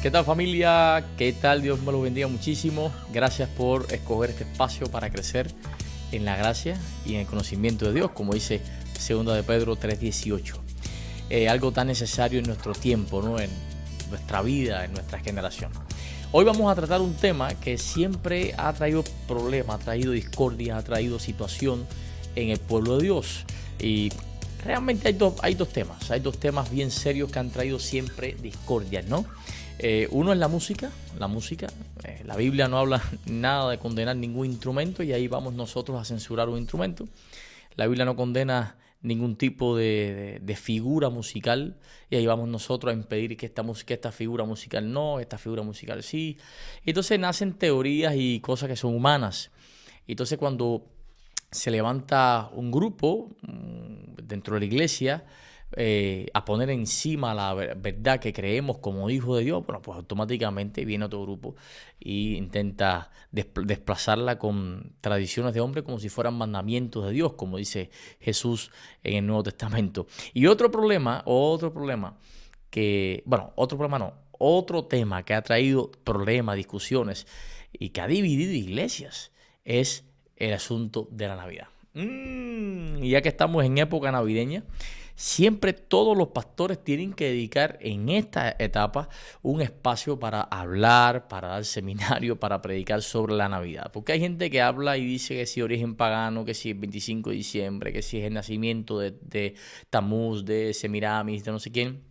¿Qué tal, familia? ¿Qué tal? Dios me los bendiga muchísimo. Gracias por escoger este espacio para crecer en la gracia y en el conocimiento de Dios, como dice 2 de Pedro 3:18. Algo tan necesario en nuestro tiempo, ¿no? En nuestra vida, en nuestra generación. Hoy vamos a tratar un tema que siempre ha traído problemas, ha traído discordia, ha traído situación en el pueblo de Dios. Y realmente hay dos temas bien serios que han traído siempre discordias, ¿no? Uno es la música. La Biblia no habla nada de condenar ningún instrumento y ahí vamos nosotros a censurar un instrumento. La Biblia no condena ningún tipo de figura musical y ahí vamos nosotros a impedir que esta figura musical no, esta figura musical sí. Entonces nacen teorías y cosas que son humanas. Entonces cuando se levanta un grupo dentro de la iglesia a poner encima la verdad que creemos como hijos de Dios, bueno, pues automáticamente viene otro grupo e intenta desplazarla con tradiciones de hombre como si fueran mandamientos de Dios, como dice Jesús en el Nuevo Testamento. Y otro tema que ha traído problemas, discusiones y que ha dividido iglesias es el asunto de la Navidad. Y ya que estamos en época navideña, siempre todos los pastores tienen que dedicar en esta etapa un espacio para hablar, para dar seminario, para predicar sobre la Navidad. Porque hay gente que habla y dice que si origen pagano, que si es 25 de diciembre, que si es el nacimiento de Tamuz, de Semiramis, de no sé quién.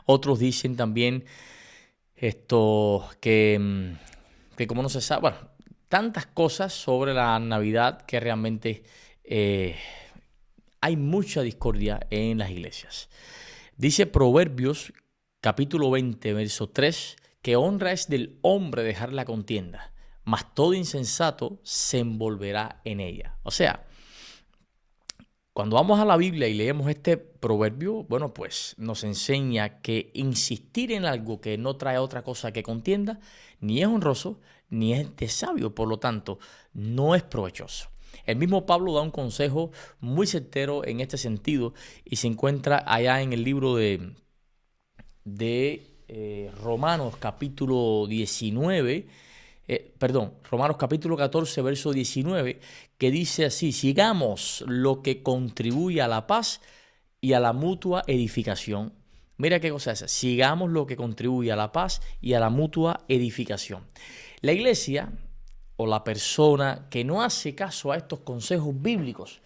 Otros dicen también que como no se sabe, bueno, tantas cosas sobre la Navidad que realmente hay mucha discordia en las iglesias. Dice Proverbios capítulo 20, verso 3, que honra es del hombre dejar la contienda, mas todo insensato se envolverá en ella. O sea, cuando vamos a la Biblia y leemos este proverbio, bueno, pues nos enseña que insistir en algo que no trae otra cosa que contienda, ni es honroso, ni es de sabio, por lo tanto, no es provechoso. El mismo Pablo da un consejo muy certero en este sentido y se encuentra allá en el libro de Romanos capítulo 19, Romanos capítulo 14, verso 19, que dice así: sigamos lo que contribuye a la paz y a la mutua edificación. Mira qué cosa es esa. Sigamos lo que contribuye a la paz y a la mutua edificación. La iglesia o la persona que no hace caso a estos consejos bíblicos,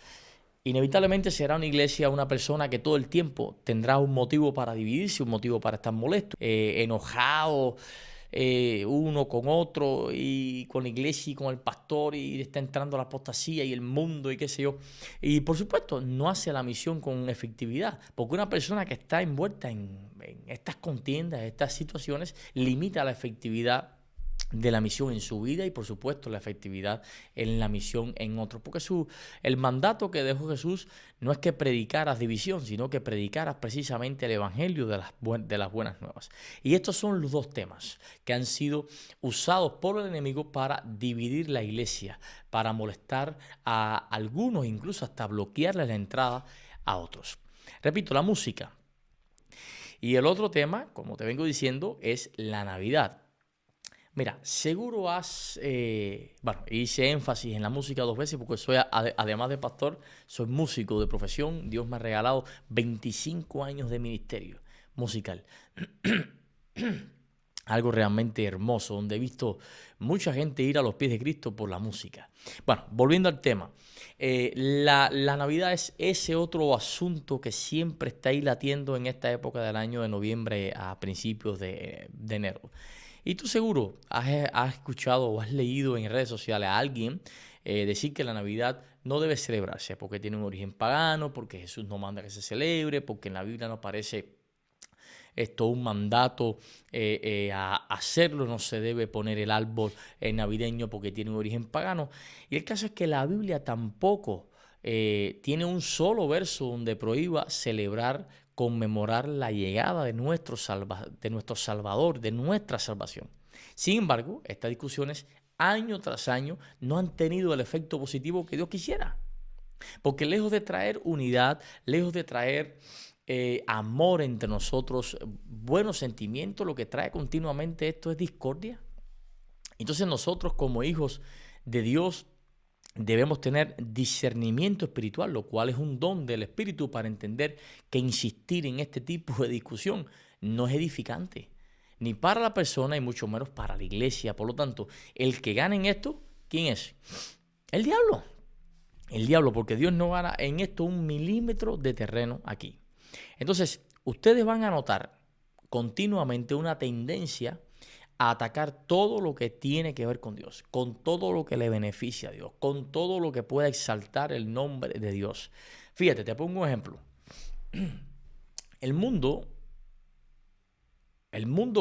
inevitablemente será una persona que todo el tiempo tendrá un motivo para dividirse, un motivo para estar molesto, enojado, uno con otro y con la iglesia y con el pastor, y está entrando la apostasía y el mundo y qué sé yo. Y por supuesto no hace la misión con efectividad, porque una persona que está envuelta en estas contiendas, estas situaciones, limita la efectividad de la misión en su vida y por supuesto la efectividad en la misión en otros, porque el mandato que dejó Jesús no es que predicaras división, sino que predicaras precisamente el evangelio de las buenas nuevas. Y estos son los dos temas que han sido usados por el enemigo para dividir la iglesia, para molestar a algunos, incluso hasta bloquearle la entrada a otros. Repito, la música. Y el otro tema, como te vengo diciendo, es la Navidad. Mira, seguro hice énfasis en la música 2 veces porque además de pastor, soy músico de profesión. Dios me ha regalado 25 años de ministerio musical. Algo realmente hermoso, donde he visto mucha gente ir a los pies de Cristo por la música. Bueno, volviendo al tema. La Navidad es ese otro asunto que siempre está ahí latiendo en esta época del año, de noviembre a principios de enero. Y tú seguro has escuchado o has leído en redes sociales a alguien decir que la Navidad no debe celebrarse porque tiene un origen pagano, porque Jesús no manda que se celebre, porque en la Biblia no aparece un mandato a hacerlo, no se debe poner el árbol navideño porque tiene un origen pagano. Y el caso es que la Biblia tampoco tiene un solo verso donde prohíba conmemorar la llegada de nuestro Salvador, de nuestra salvación. Sin embargo, estas discusiones año tras año no han tenido el efecto positivo que Dios quisiera. Porque lejos de traer unidad, lejos de traer amor entre nosotros, buenos sentimientos, lo que trae continuamente esto es discordia. Entonces nosotros como hijos de Dios debemos tener discernimiento espiritual, lo cual es un don del Espíritu para entender que insistir en este tipo de discusión no es edificante, ni para la persona y mucho menos para la iglesia. Por lo tanto, el que gane en esto, ¿quién es? El diablo. El diablo, porque Dios no gana en esto un milímetro de terreno aquí. Entonces, ustedes van a notar continuamente una tendencia a atacar todo lo que tiene que ver con Dios, con todo lo que le beneficia a Dios, con todo lo que pueda exaltar el nombre de Dios. Fíjate, te pongo un ejemplo. El mundo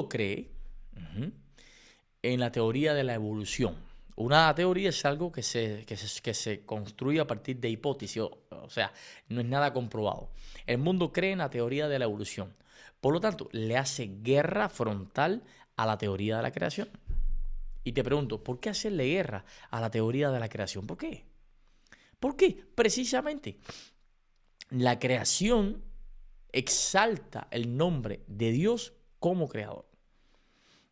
cree en la teoría de la evolución. Una teoría es algo que se construye a partir de hipótesis, o sea, no es nada comprobado. El mundo cree en la teoría de la evolución. Por lo tanto, le hace guerra frontal a la teoría de la creación. Y te pregunto, ¿por qué hacerle guerra a la teoría de la creación? ¿Por qué? ¿Por qué? Precisamente, la creación exalta el nombre de Dios como creador.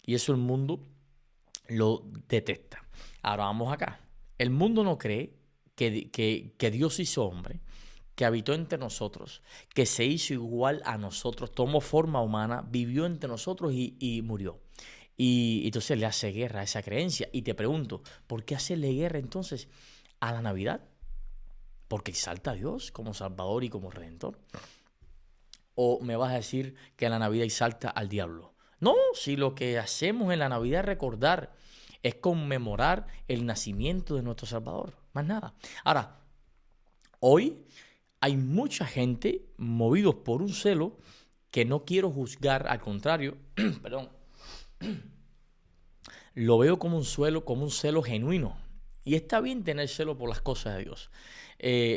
Y eso el mundo lo detesta. Ahora vamos acá. El mundo no cree que Dios hizo hombre, que habitó entre nosotros, que se hizo igual a nosotros, tomó forma humana, vivió entre nosotros y murió. Y entonces le hace guerra a esa creencia. Y te pregunto, ¿por qué hacerle guerra entonces a la Navidad? Porque exalta a Dios como Salvador y como Redentor. ¿O me vas a decir que la Navidad exalta al diablo? No, si lo que hacemos en la Navidad es recordar, es conmemorar el nacimiento de nuestro Salvador, más nada. Ahora, hoy hay mucha gente movidos por un celo que no quiero juzgar, al contrario, perdón, lo veo como un celo genuino. Y está bien tener celo por las cosas de Dios.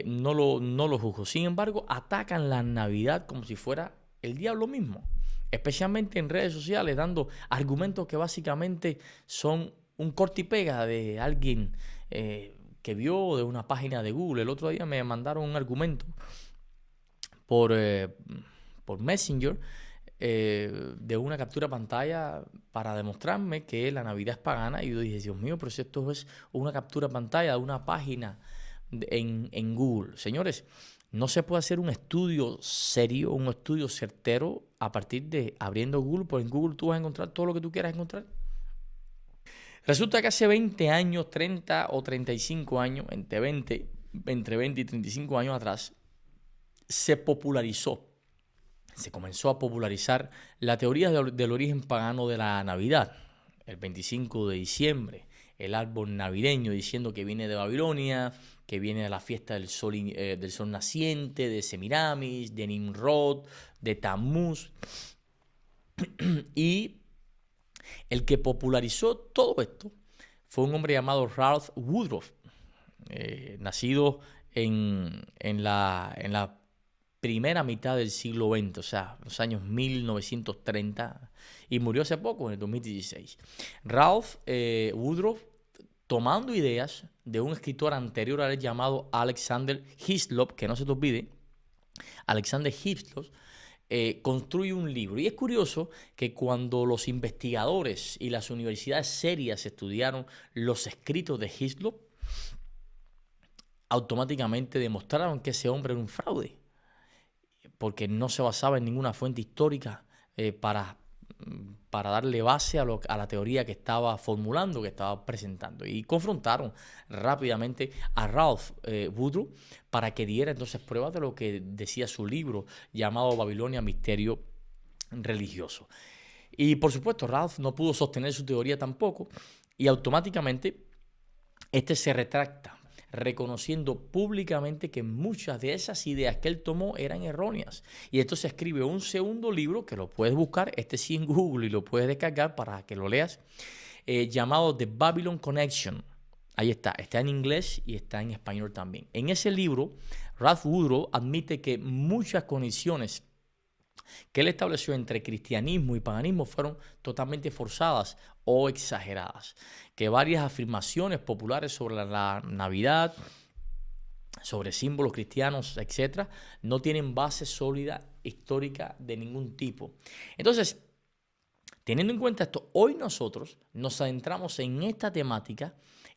No lo juzgo. Sin embargo, atacan la Navidad como si fuera el diablo mismo. Especialmente en redes sociales, dando argumentos que básicamente son un corte y pega de alguien que vio de una página de Google. El otro día me mandaron un argumento por Messenger de una captura pantalla para demostrarme que la Navidad es pagana. Y yo dije, Dios mío, pero si esto es una captura pantalla de una página en Google. Señores, no se puede hacer un estudio serio, un estudio certero a partir de abriendo Google, porque en Google tú vas a encontrar todo lo que tú quieras encontrar. Resulta que hace 20 años, 30 o 35 años, entre 20 y 35 años atrás, se comenzó a popularizar la teoría del origen pagano de la Navidad. El 25 de diciembre, el árbol navideño diciendo que viene de Babilonia, que viene de la fiesta del sol naciente, de Semiramis, de Nimrod, de Tammuz. Y el que popularizó todo esto fue un hombre llamado Ralph Woodruff, nacido en la primera mitad del siglo XX, o sea, los años 1930, y murió hace poco, en el 2016. Ralph Woodruff, tomando ideas de un escritor anterior a él llamado Alexander Hislop, que no se te olvide, Alexander Hislop, construye un libro. Y es curioso que cuando los investigadores y las universidades serias estudiaron los escritos de Hislop, automáticamente demostraron que ese hombre era un fraude, porque no se basaba en ninguna fuente histórica para darle base a la teoría que estaba formulando, que estaba presentando. Y confrontaron rápidamente a Ralph Woodruff para que diera entonces pruebas de lo que decía su libro llamado Babilonia, Misterio Religioso. Y por supuesto Ralph no pudo sostener su teoría tampoco, y automáticamente este se retracta, reconociendo públicamente que muchas de esas ideas que él tomó eran erróneas. Y entonces escribe un segundo libro, que lo puedes buscar, este sí en Google, y lo puedes descargar para que lo leas, llamado The Babylon Connection. Ahí está en inglés y está en español también. En ese libro, Ralph Woodruff admite que muchas conexiones que él estableció entre cristianismo y paganismo fueron totalmente forzadas o exageradas, que varias afirmaciones populares sobre la Navidad, sobre símbolos cristianos, etcétera, no tienen base sólida histórica de ningún tipo. Entonces, teniendo en cuenta esto, hoy nosotros nos adentramos en esta temática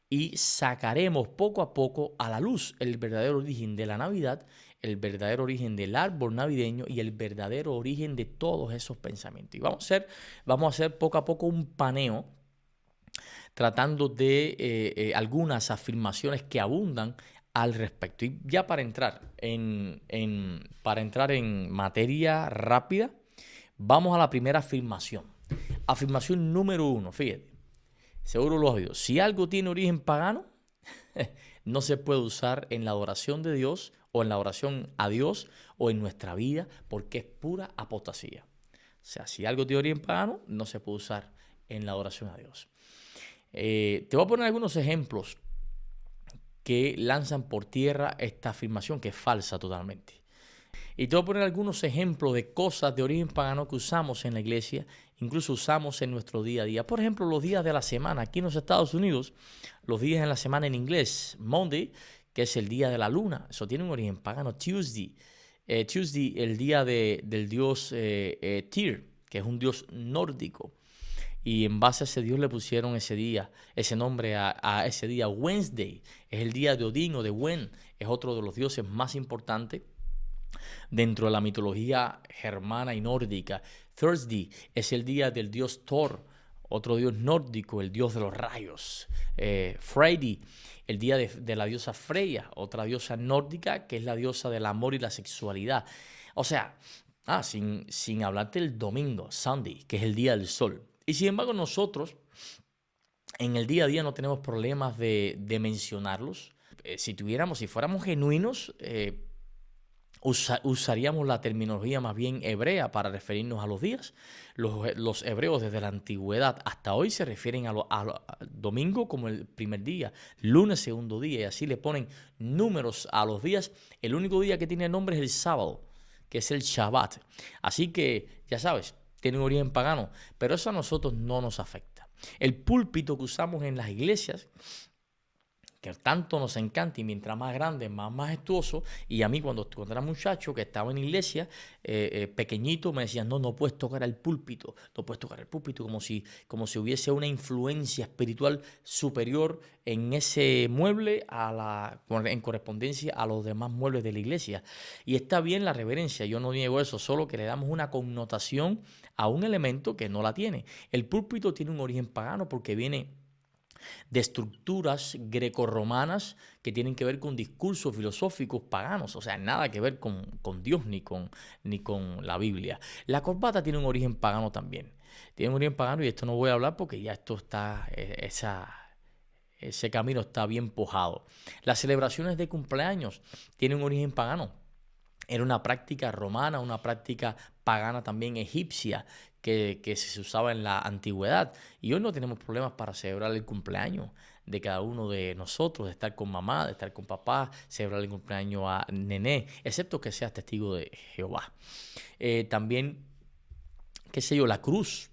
y sacaremos poco a poco a la luz el verdadero origen de la Navidad, el verdadero origen del árbol navideño y el verdadero origen de todos esos pensamientos. Y vamos a hacer poco a poco un paneo tratando de algunas afirmaciones que abundan al respecto. Y ya para entrar en materia rápida, vamos a la primera afirmación. Afirmación número 1, fíjate, seguro lo has oído. Si algo tiene origen pagano, no se puede usar en la adoración de Dios o en la oración a Dios o en nuestra vida porque es pura apostasía. O sea, si algo tiene origen pagano, no se puede usar en la adoración a Dios. Te voy a poner algunos ejemplos que lanzan por tierra esta afirmación que es falsa totalmente. Y te voy a poner algunos ejemplos de cosas de origen pagano que usamos en la iglesia, incluso usamos en nuestro día a día. Por ejemplo, los días de la semana. Aquí en los Estados Unidos, los días en la semana en inglés, Monday, que es el día de la luna, eso tiene un origen pagano. Tuesday, el día del dios Tyr, que es un dios nórdico. Y en base a ese dios le pusieron ese nombre a ese día. Wednesday es el día de Odín o de Wen, es otro de los dioses más importantes dentro de la mitología germana y nórdica. Thursday es el día del dios Thor, otro dios nórdico, el dios de los rayos. Friday, el día de la diosa Freya, otra diosa nórdica que es la diosa del amor y la sexualidad. O sea, sin hablarte del domingo, Sunday, que es el día del sol. Y sin embargo nosotros en el día a día no tenemos problemas de mencionarlos. Si fuéramos genuinos, usaríamos la terminología más bien hebrea para referirnos a los días. Los hebreos desde la antigüedad hasta hoy se refieren a domingo como el primer día, lunes segundo día, y así le ponen números a los días. El único día que tiene nombre es el sábado, que es el Shabbat. Así que, ya sabes, tiene un origen pagano, pero eso a nosotros no nos afecta. El púlpito que usamos en las iglesias, que tanto nos encanta y mientras más grande, más majestuoso. Y a mí cuando era muchacho que estaba en iglesia, pequeñito, me decían, no puedes tocar el púlpito, no puedes tocar el púlpito, como si hubiese una influencia espiritual superior en ese mueble en correspondencia a los demás muebles de la iglesia. Y está bien la reverencia, yo no niego eso, solo que le damos una connotación a un elemento que no la tiene. El púlpito tiene un origen pagano porque viene de estructuras grecorromanas que tienen que ver con discursos filosóficos paganos, o sea, nada que ver con Dios ni con la Biblia. La corbata tiene un origen pagano también, tiene un origen pagano y esto no voy a hablar porque ya esto está, ese camino está bien pojado. Las celebraciones de cumpleaños tienen un origen pagano. Era una práctica romana, una práctica pagana también egipcia que se usaba en la antigüedad. Y hoy no tenemos problemas para celebrar el cumpleaños de cada uno de nosotros, de estar con mamá, de estar con papá, celebrar el cumpleaños a nené, excepto que seas testigo de Jehová. También, qué sé yo, la cruz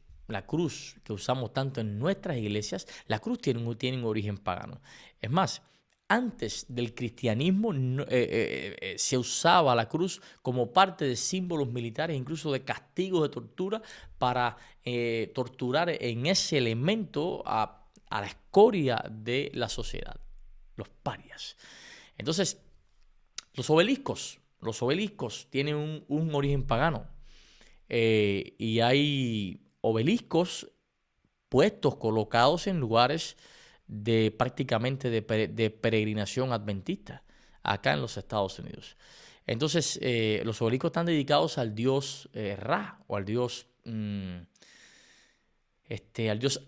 que usamos tanto en nuestras iglesias, la cruz tiene un origen pagano. Es más, antes del cristianismo se usaba la cruz como parte de símbolos militares, incluso de castigos de tortura, para torturar en ese elemento a la escoria de la sociedad, los parias. Entonces, los obeliscos tienen un origen pagano. Y hay obeliscos puestos, colocados en lugares prácticamente de peregrinación adventista acá en los Estados Unidos. Entonces, los obeliscos están dedicados al dios Ra o al dios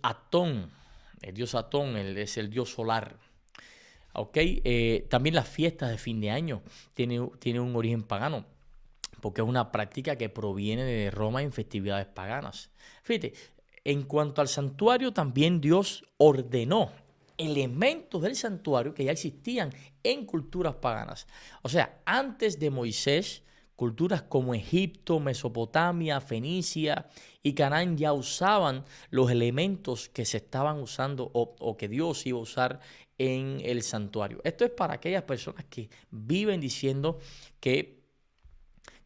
Atón. El dios Atón es el dios solar. Okay. También las fiestas de fin de año tienen un origen pagano, porque es una práctica que proviene de Roma en festividades paganas. Fíjate, en cuanto al santuario, también Dios ordenó elementos del santuario que ya existían en culturas paganas. O sea, antes de Moisés, culturas como Egipto, Mesopotamia, Fenicia y Canaán ya usaban los elementos que se estaban usando o que Dios iba a usar en el santuario. Esto es para aquellas personas que viven diciendo que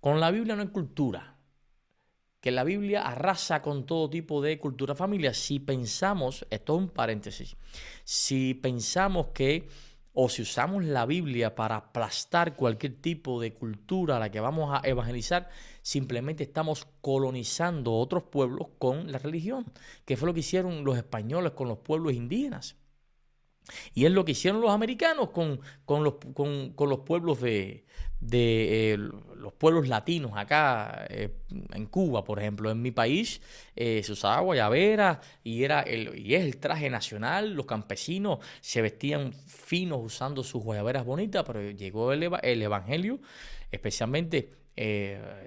con la Biblia no hay cultura, que la Biblia arrasa con todo tipo de cultura. Familia, si pensamos, esto es un paréntesis, si pensamos que, o si usamos la Biblia para aplastar cualquier tipo de cultura a la que vamos a evangelizar, simplemente estamos colonizando otros pueblos con la religión, que fue lo que hicieron los españoles con los pueblos indígenas. Y es lo que hicieron los americanos con los pueblos los pueblos latinos acá en Cuba, por ejemplo. En mi país se usaba guayabera y es el traje nacional. Los campesinos se vestían finos usando sus guayaberas bonitas, pero llegó el evangelio, especialmente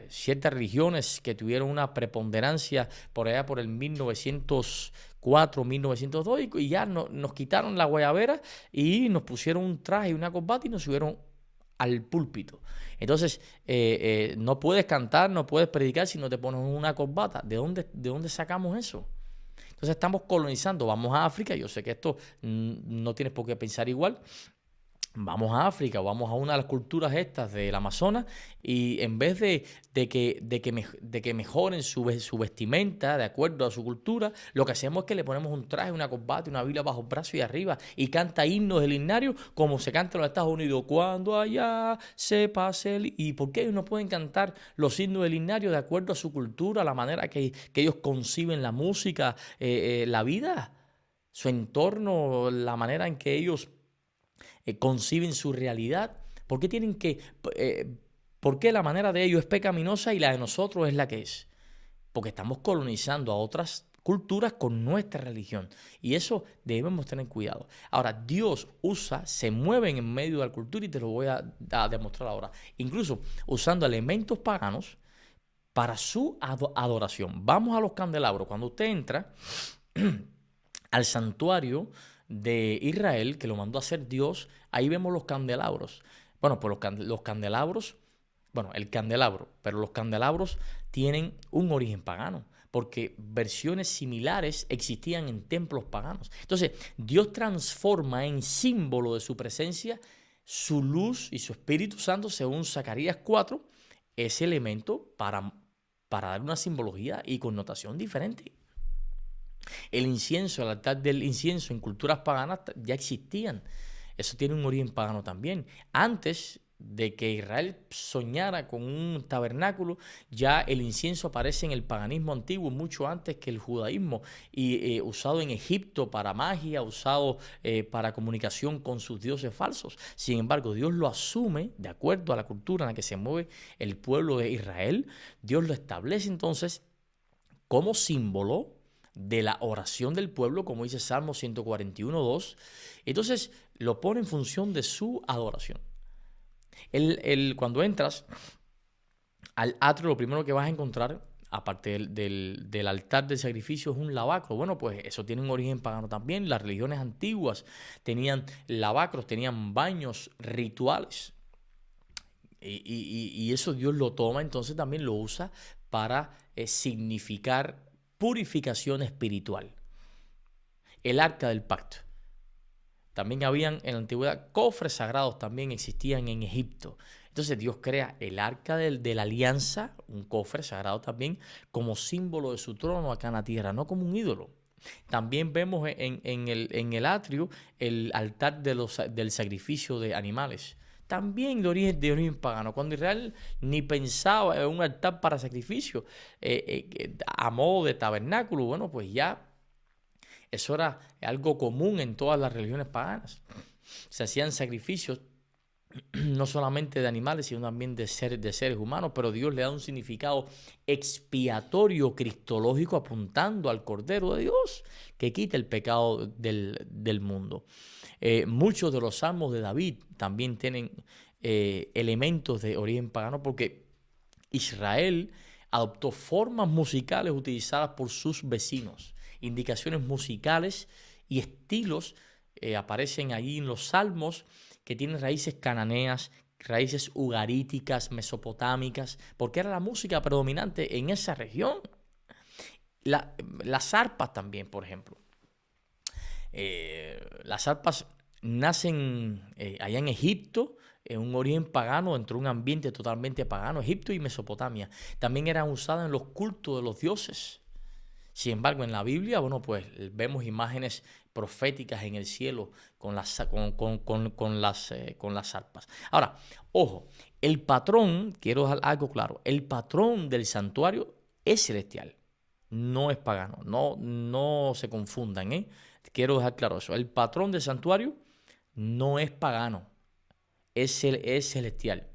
ciertas religiones que tuvieron una preponderancia por allá por el 1904, 1902, y ya nos quitaron la guayabera y nos pusieron un traje y una corbata y nos subieron al púlpito. Entonces, no puedes cantar, no puedes predicar si no te pones una corbata. ¿De dónde sacamos eso? Entonces estamos colonizando. Vamos a África. Yo sé que esto no tienes por qué pensar igual. Vamos a África, vamos a una de las culturas estas del Amazonas, y en vez de que mejoren su vestimenta de acuerdo a su cultura, lo que hacemos es que le ponemos un traje, una corbata y una Biblia bajo el brazo y arriba, y canta himnos del himnario como se canta en los Estados Unidos, cuando allá se pase el... ¿Y por qué ellos no pueden cantar los himnos del himnario de acuerdo a su cultura, la manera que ellos conciben la música, la vida, su entorno, la manera en que ellos conciben su realidad? ¿Por qué por qué la manera de ellos es pecaminosa y la de nosotros es la que es? Porque estamos colonizando a otras culturas con nuestra religión, y eso debemos tener cuidado. Ahora, Dios se mueve en medio de la cultura, y te lo voy a demostrar ahora, incluso usando elementos paganos para su adoración. Vamos a los candelabros. Cuando usted entra al santuario de Israel, que lo mandó a hacer Dios, ahí vemos los candelabros. Bueno, pues los candelabros, bueno, el candelabro, pero los candelabros tienen un origen pagano, porque versiones similares existían en templos paganos. Entonces, Dios transforma en símbolo de su presencia su luz y su Espíritu Santo, según Zacarías 4, ese elemento para dar una simbología y connotación diferente. El incienso, el altar del incienso en culturas paganas ya existían. Eso tiene un origen pagano también. Antes de que Israel soñara con un tabernáculo, ya el incienso aparece en el paganismo antiguo mucho antes que el judaísmo, y usado en Egipto para magia, usado para comunicación con sus dioses falsos. Sin embargo, Dios lo asume de acuerdo a la cultura en la que se mueve el pueblo de Israel. Dios lo establece entonces como símbolo de la oración del pueblo, como dice Salmo 141:2. Entonces lo pone en función de su adoración. Cuando entras al atrio, lo primero que vas a encontrar, aparte del altar del sacrificio, es un lavacro. Bueno, pues eso tiene un origen pagano también. Las religiones antiguas tenían lavacros, tenían baños rituales. Y eso Dios lo toma, entonces también lo usa para significar purificación espiritual. El arca del pacto. También habían en la antigüedad cofres sagrados, también existían en Egipto. Entonces Dios crea el arca de la alianza, un cofre sagrado también, como símbolo de su trono acá en la tierra, no como un ídolo. También vemos en el atrio el altar del sacrificio de animales, también de origen pagano, cuando Israel ni pensaba en un altar para sacrificio, a modo de tabernáculo. Bueno, pues ya eso era algo común en todas las religiones paganas. Se hacían sacrificios no solamente de animales, sino también de seres humanos, pero Dios le da un significado expiatorio cristológico, apuntando al Cordero de Dios que quita el pecado del mundo. Muchos de los salmos de David también tienen elementos de origen pagano, porque Israel adoptó formas musicales utilizadas por sus vecinos. Indicaciones musicales y estilos aparecen allí en los salmos, que tienen raíces cananeas, raíces ugaríticas, mesopotámicas, porque era la música predominante en esa región. Las arpas también, por ejemplo. Las arpas nacen allá en Egipto, en un origen pagano, dentro de un ambiente totalmente pagano. Egipto y Mesopotamia también eran usadas en los cultos de los dioses. Sin embargo, en la Biblia, bueno, pues vemos imágenes proféticas en el cielo con las arpas. Ahora, ojo, el patrón, quiero dejar algo claro, el patrón del santuario es celestial, no es pagano. No se confundan, ¿eh? Quiero dejar claro eso. El patrón del santuario no es pagano, es celestial.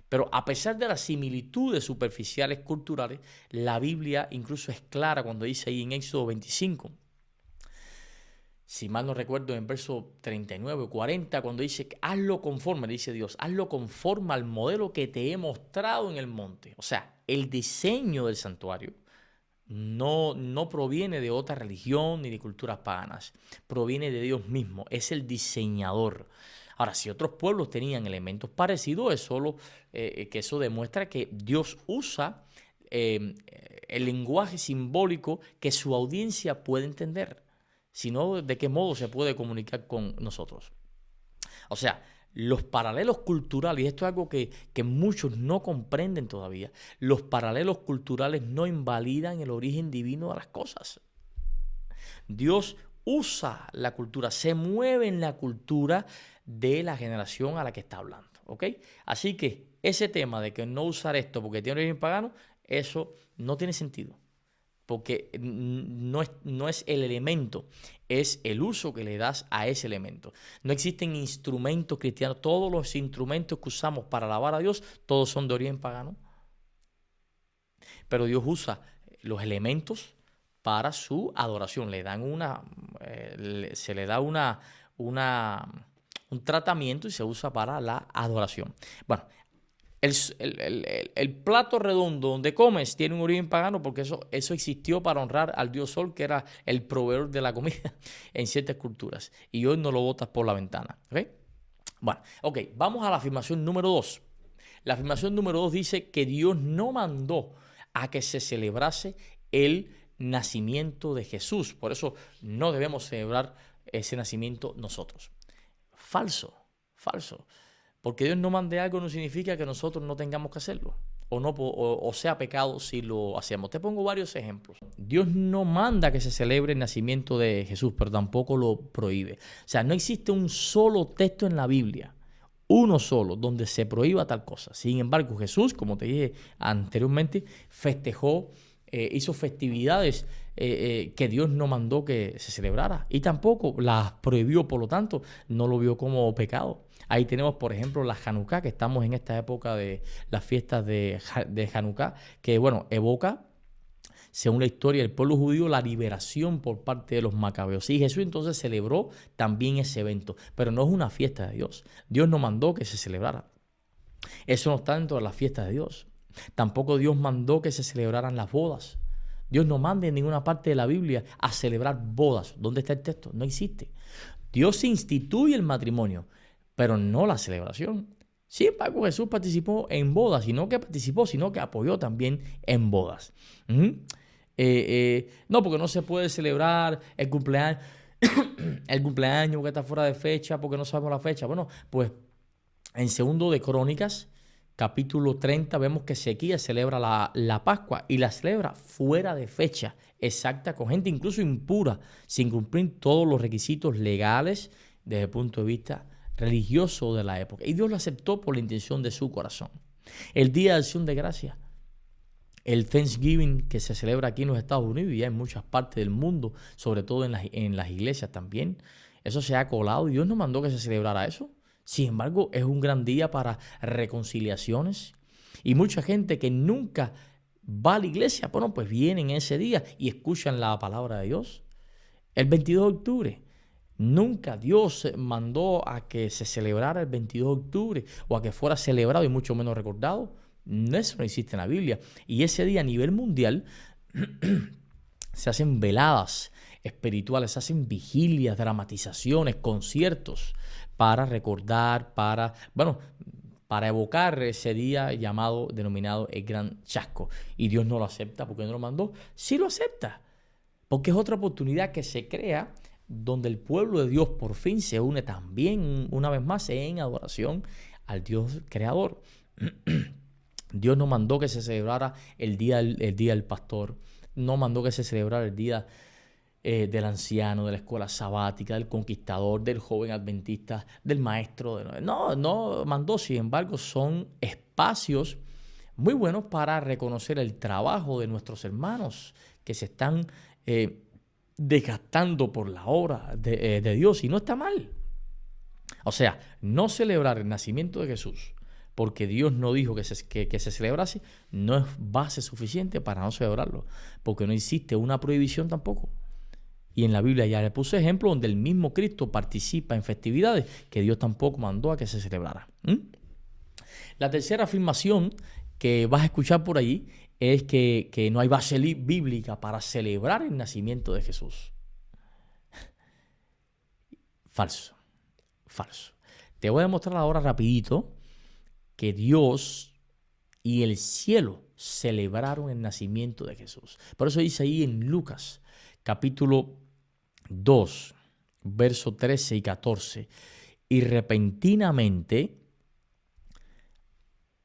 Pero a pesar de las similitudes superficiales culturales, la Biblia incluso es clara cuando dice ahí en Éxodo 25, si mal no recuerdo, en verso 39 o 40, cuando dice, hazlo conforme, dice Dios, hazlo conforme al modelo que te he mostrado en el monte. O sea, el diseño del santuario no proviene de otra religión ni de culturas paganas, proviene de Dios mismo, es el diseñador. Ahora, si otros pueblos tenían elementos parecidos, que eso demuestra que Dios usa el lenguaje simbólico que su audiencia puede entender. Si no, ¿de qué modo se puede comunicar con nosotros? O sea, los paralelos culturales, y esto es algo que muchos no comprenden todavía, los paralelos culturales no invalidan el origen divino de las cosas. Dios usa la cultura, se mueve en la cultura de la generación a la que está hablando, ¿ok? Así que ese tema de que no usar esto porque tiene origen pagano, eso no tiene sentido. Porque no es el elemento, es el uso que le das a ese elemento. No existen instrumentos cristianos. Todos los instrumentos que usamos para alabar a Dios, todos son de origen pagano. Pero Dios usa los elementos para su adoración. Se le da un tratamiento y se usa para la adoración. Bueno, el plato redondo donde comes tiene un origen pagano porque eso existió para honrar al dios Sol, que era el proveedor de la comida en ciertas culturas. Y hoy no lo botas por la ventana. ¿Okay? Bueno, ok, vamos a la afirmación número 2. La afirmación número 2 dice que Dios no mandó a que se celebrase el nacimiento de Jesús. Por eso no debemos celebrar ese nacimiento nosotros. Falso. Porque Dios no mande algo no significa que nosotros no tengamos que hacerlo o sea pecado si lo hacemos. Te pongo varios ejemplos. Dios no manda que se celebre el nacimiento de Jesús, pero tampoco lo prohíbe. O sea, no existe un solo texto en la Biblia, uno solo, donde se prohíba tal cosa. Sin embargo, Jesús, como te dije anteriormente, festejó, hizo festividades que Dios no mandó que se celebrara y tampoco las prohibió, por lo tanto, no lo vio como pecado. Ahí tenemos, por ejemplo, la Hanukkah, que estamos en esta época de las fiestas de Hanukkah, que, bueno, evoca, según la historia del pueblo judío, la liberación por parte de los macabeos. Y Jesús entonces celebró también ese evento, pero no es una fiesta de Dios. Dios no mandó que se celebrara. Eso no está dentro de las fiestas de Dios. Tampoco Dios mandó que se celebraran las bodas. Dios no manda en ninguna parte de la Biblia a celebrar bodas. ¿Dónde está el texto? No existe. Dios instituye el matrimonio, pero no la celebración. Sin embargo, Jesús participó en bodas, y no que participó, sino que apoyó también en bodas. No, porque no se puede celebrar el cumpleaños, el cumpleaños porque está fuera de fecha, porque no sabemos la fecha. Bueno, pues en segundo de Crónicas, capítulo 30, vemos que Ezequías celebra la Pascua y la celebra fuera de fecha exacta, con gente incluso impura, sin cumplir todos los requisitos legales desde el punto de vista religioso de la época. Y Dios lo aceptó por la intención de su corazón. El Día de Acción de Gracia, el Thanksgiving, que se celebra aquí en los Estados Unidos y ya en muchas partes del mundo, sobre todo en las iglesias también, eso se ha colado y Dios no mandó que se celebrara eso. Sin embargo, es un gran día para reconciliaciones y mucha gente que nunca va a la iglesia, bueno, pues vienen ese día y escuchan la palabra de Dios. El 22 de octubre, nunca Dios mandó a que se celebrara el 22 de octubre o a que fuera celebrado y mucho menos recordado. Eso no existe en la Biblia. Y ese día a nivel mundial se hacen veladas espirituales, se hacen vigilias, dramatizaciones, conciertos para recordar, para evocar ese día denominado el Gran Chasco. Y Dios no lo acepta porque no lo mandó. Sí lo acepta, porque es otra oportunidad que se crea donde el pueblo de Dios por fin se une también una vez más en adoración al Dios creador. Dios no mandó que se celebrara el día del pastor, no mandó que se celebrara el día del anciano, de la escuela sabática, del conquistador, del joven adventista, del maestro. No mandó. Sin embargo, son espacios muy buenos para reconocer el trabajo de nuestros hermanos que se están desgastando por la obra de Dios, y no está mal. O sea, no celebrar el nacimiento de Jesús porque Dios no dijo que se celebrase, no es base suficiente para no celebrarlo, porque no existe una prohibición tampoco. Y en la Biblia ya le puse ejemplo donde el mismo Cristo participa en festividades que Dios tampoco mandó a que se celebrara. La tercera afirmación que vas a escuchar por allí es que no hay base bíblica para celebrar el nacimiento de Jesús. Falso. Te voy a mostrar ahora rapidito que Dios y el cielo celebraron el nacimiento de Jesús. Por eso dice ahí en Lucas, capítulo 2, versos 13 y 14. Y repentinamente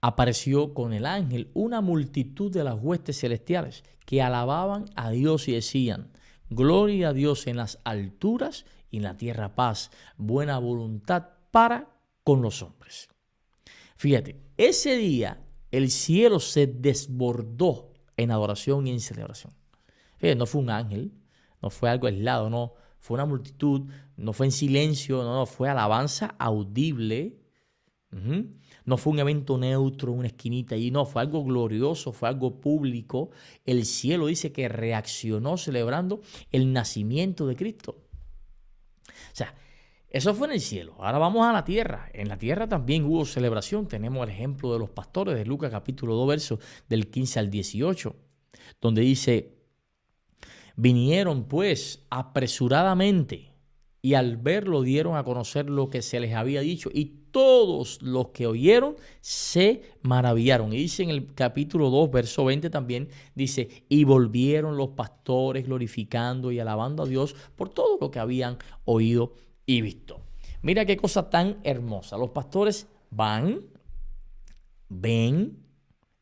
apareció con el ángel una multitud de las huestes celestiales que alababan a Dios y decían: gloria a Dios en las alturas y en la tierra paz, buena voluntad para con los hombres. Fíjate, ese día el cielo se desbordó en adoración y en celebración. Fíjate, no fue un ángel, no fue algo aislado, no, fue una multitud, no fue en silencio, no, fue alabanza audible. No fue un evento neutro, una esquinita allí, no, fue algo glorioso, fue algo público. El cielo dice que reaccionó celebrando el nacimiento de Cristo. O sea, eso fue en el cielo. Ahora vamos a la tierra. En la tierra también hubo celebración. Tenemos el ejemplo de los pastores de Lucas capítulo 2, versos del 15 al 18, donde dice: vinieron pues apresuradamente y al verlo dieron a conocer lo que se les había dicho, y todos los que oyeron se maravillaron. Y dice en el capítulo 2, verso 20 también, dice: y volvieron los pastores glorificando y alabando a Dios por todo lo que habían oído y visto. Mira qué cosa tan hermosa. Los pastores van, ven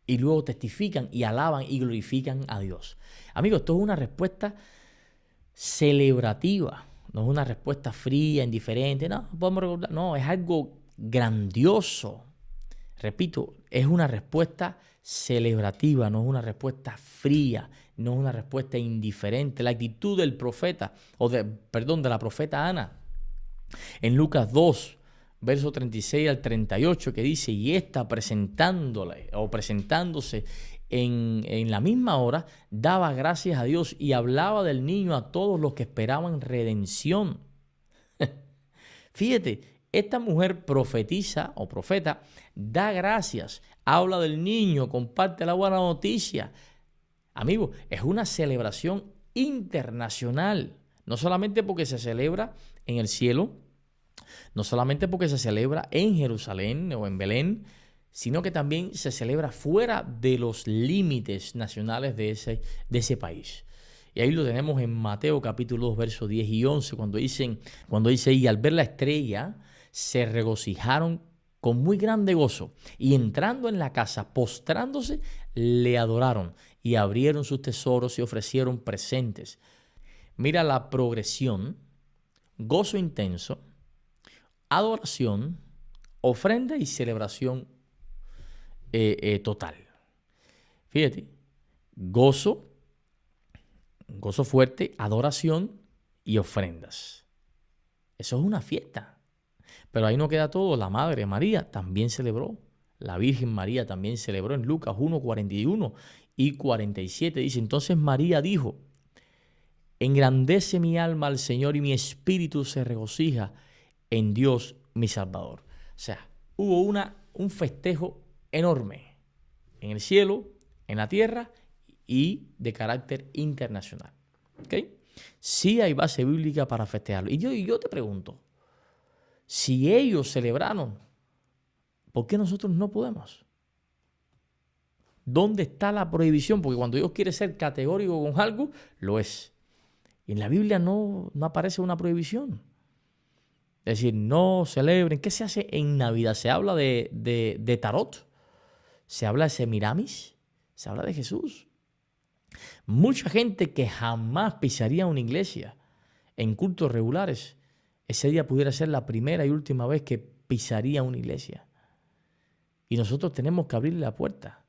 y luego testifican y alaban y glorifican a Dios. Amigos, esto es una respuesta celebrativa, no es una respuesta fría, indiferente. No, podemos recordar, no, es algo grandioso. Repito, es una respuesta celebrativa, no es una respuesta fría, no es una respuesta indiferente. La actitud del profeta, de la profeta Ana, en Lucas 2, verso 36 al 38, que dice: y ésta presentándose en la misma hora, daba gracias a Dios y hablaba del niño a todos los que esperaban redención. Fíjate, esta mujer profetiza o profeta, da gracias, habla del niño, comparte la buena noticia. Amigo, es una celebración internacional, no solamente porque se celebra en el cielo, no solamente porque se celebra en Jerusalén o en Belén, sino que también se celebra fuera de los límites nacionales de ese país. Y ahí lo tenemos en Mateo capítulo 2, versos 10 y 11, cuando dice: y al ver la estrella, se regocijaron con muy grande gozo, y entrando en la casa, postrándose, le adoraron, y abrieron sus tesoros y ofrecieron presentes. Mira la progresión: gozo intenso, adoración, ofrenda y celebración total. Fíjate, gozo fuerte, adoración y ofrendas. Eso es una fiesta. Pero ahí no queda todo. La Madre María también celebró. La Virgen María también celebró. En Lucas 1, 41 y 47 dice: entonces María dijo: engrandece mi alma al Señor y mi espíritu se regocija en Dios mi Salvador. O sea, hubo un festejo enorme en el cielo, en la tierra y de carácter internacional. ¿Ok? Sí hay base bíblica para festejarlo. Y yo te pregunto, si ellos celebraron, ¿por qué nosotros no podemos? ¿Dónde está la prohibición? Porque cuando Dios quiere ser categórico con algo, lo es. Y en la Biblia no aparece una prohibición. Es decir, no celebren. ¿Qué se hace en Navidad? Se habla de tarot, se habla de Semiramis, se habla de Jesús. Mucha gente que jamás pisaría una iglesia en cultos regulares, ese día pudiera ser la primera y última vez que pisaría una iglesia. Y nosotros tenemos que abrirle la puerta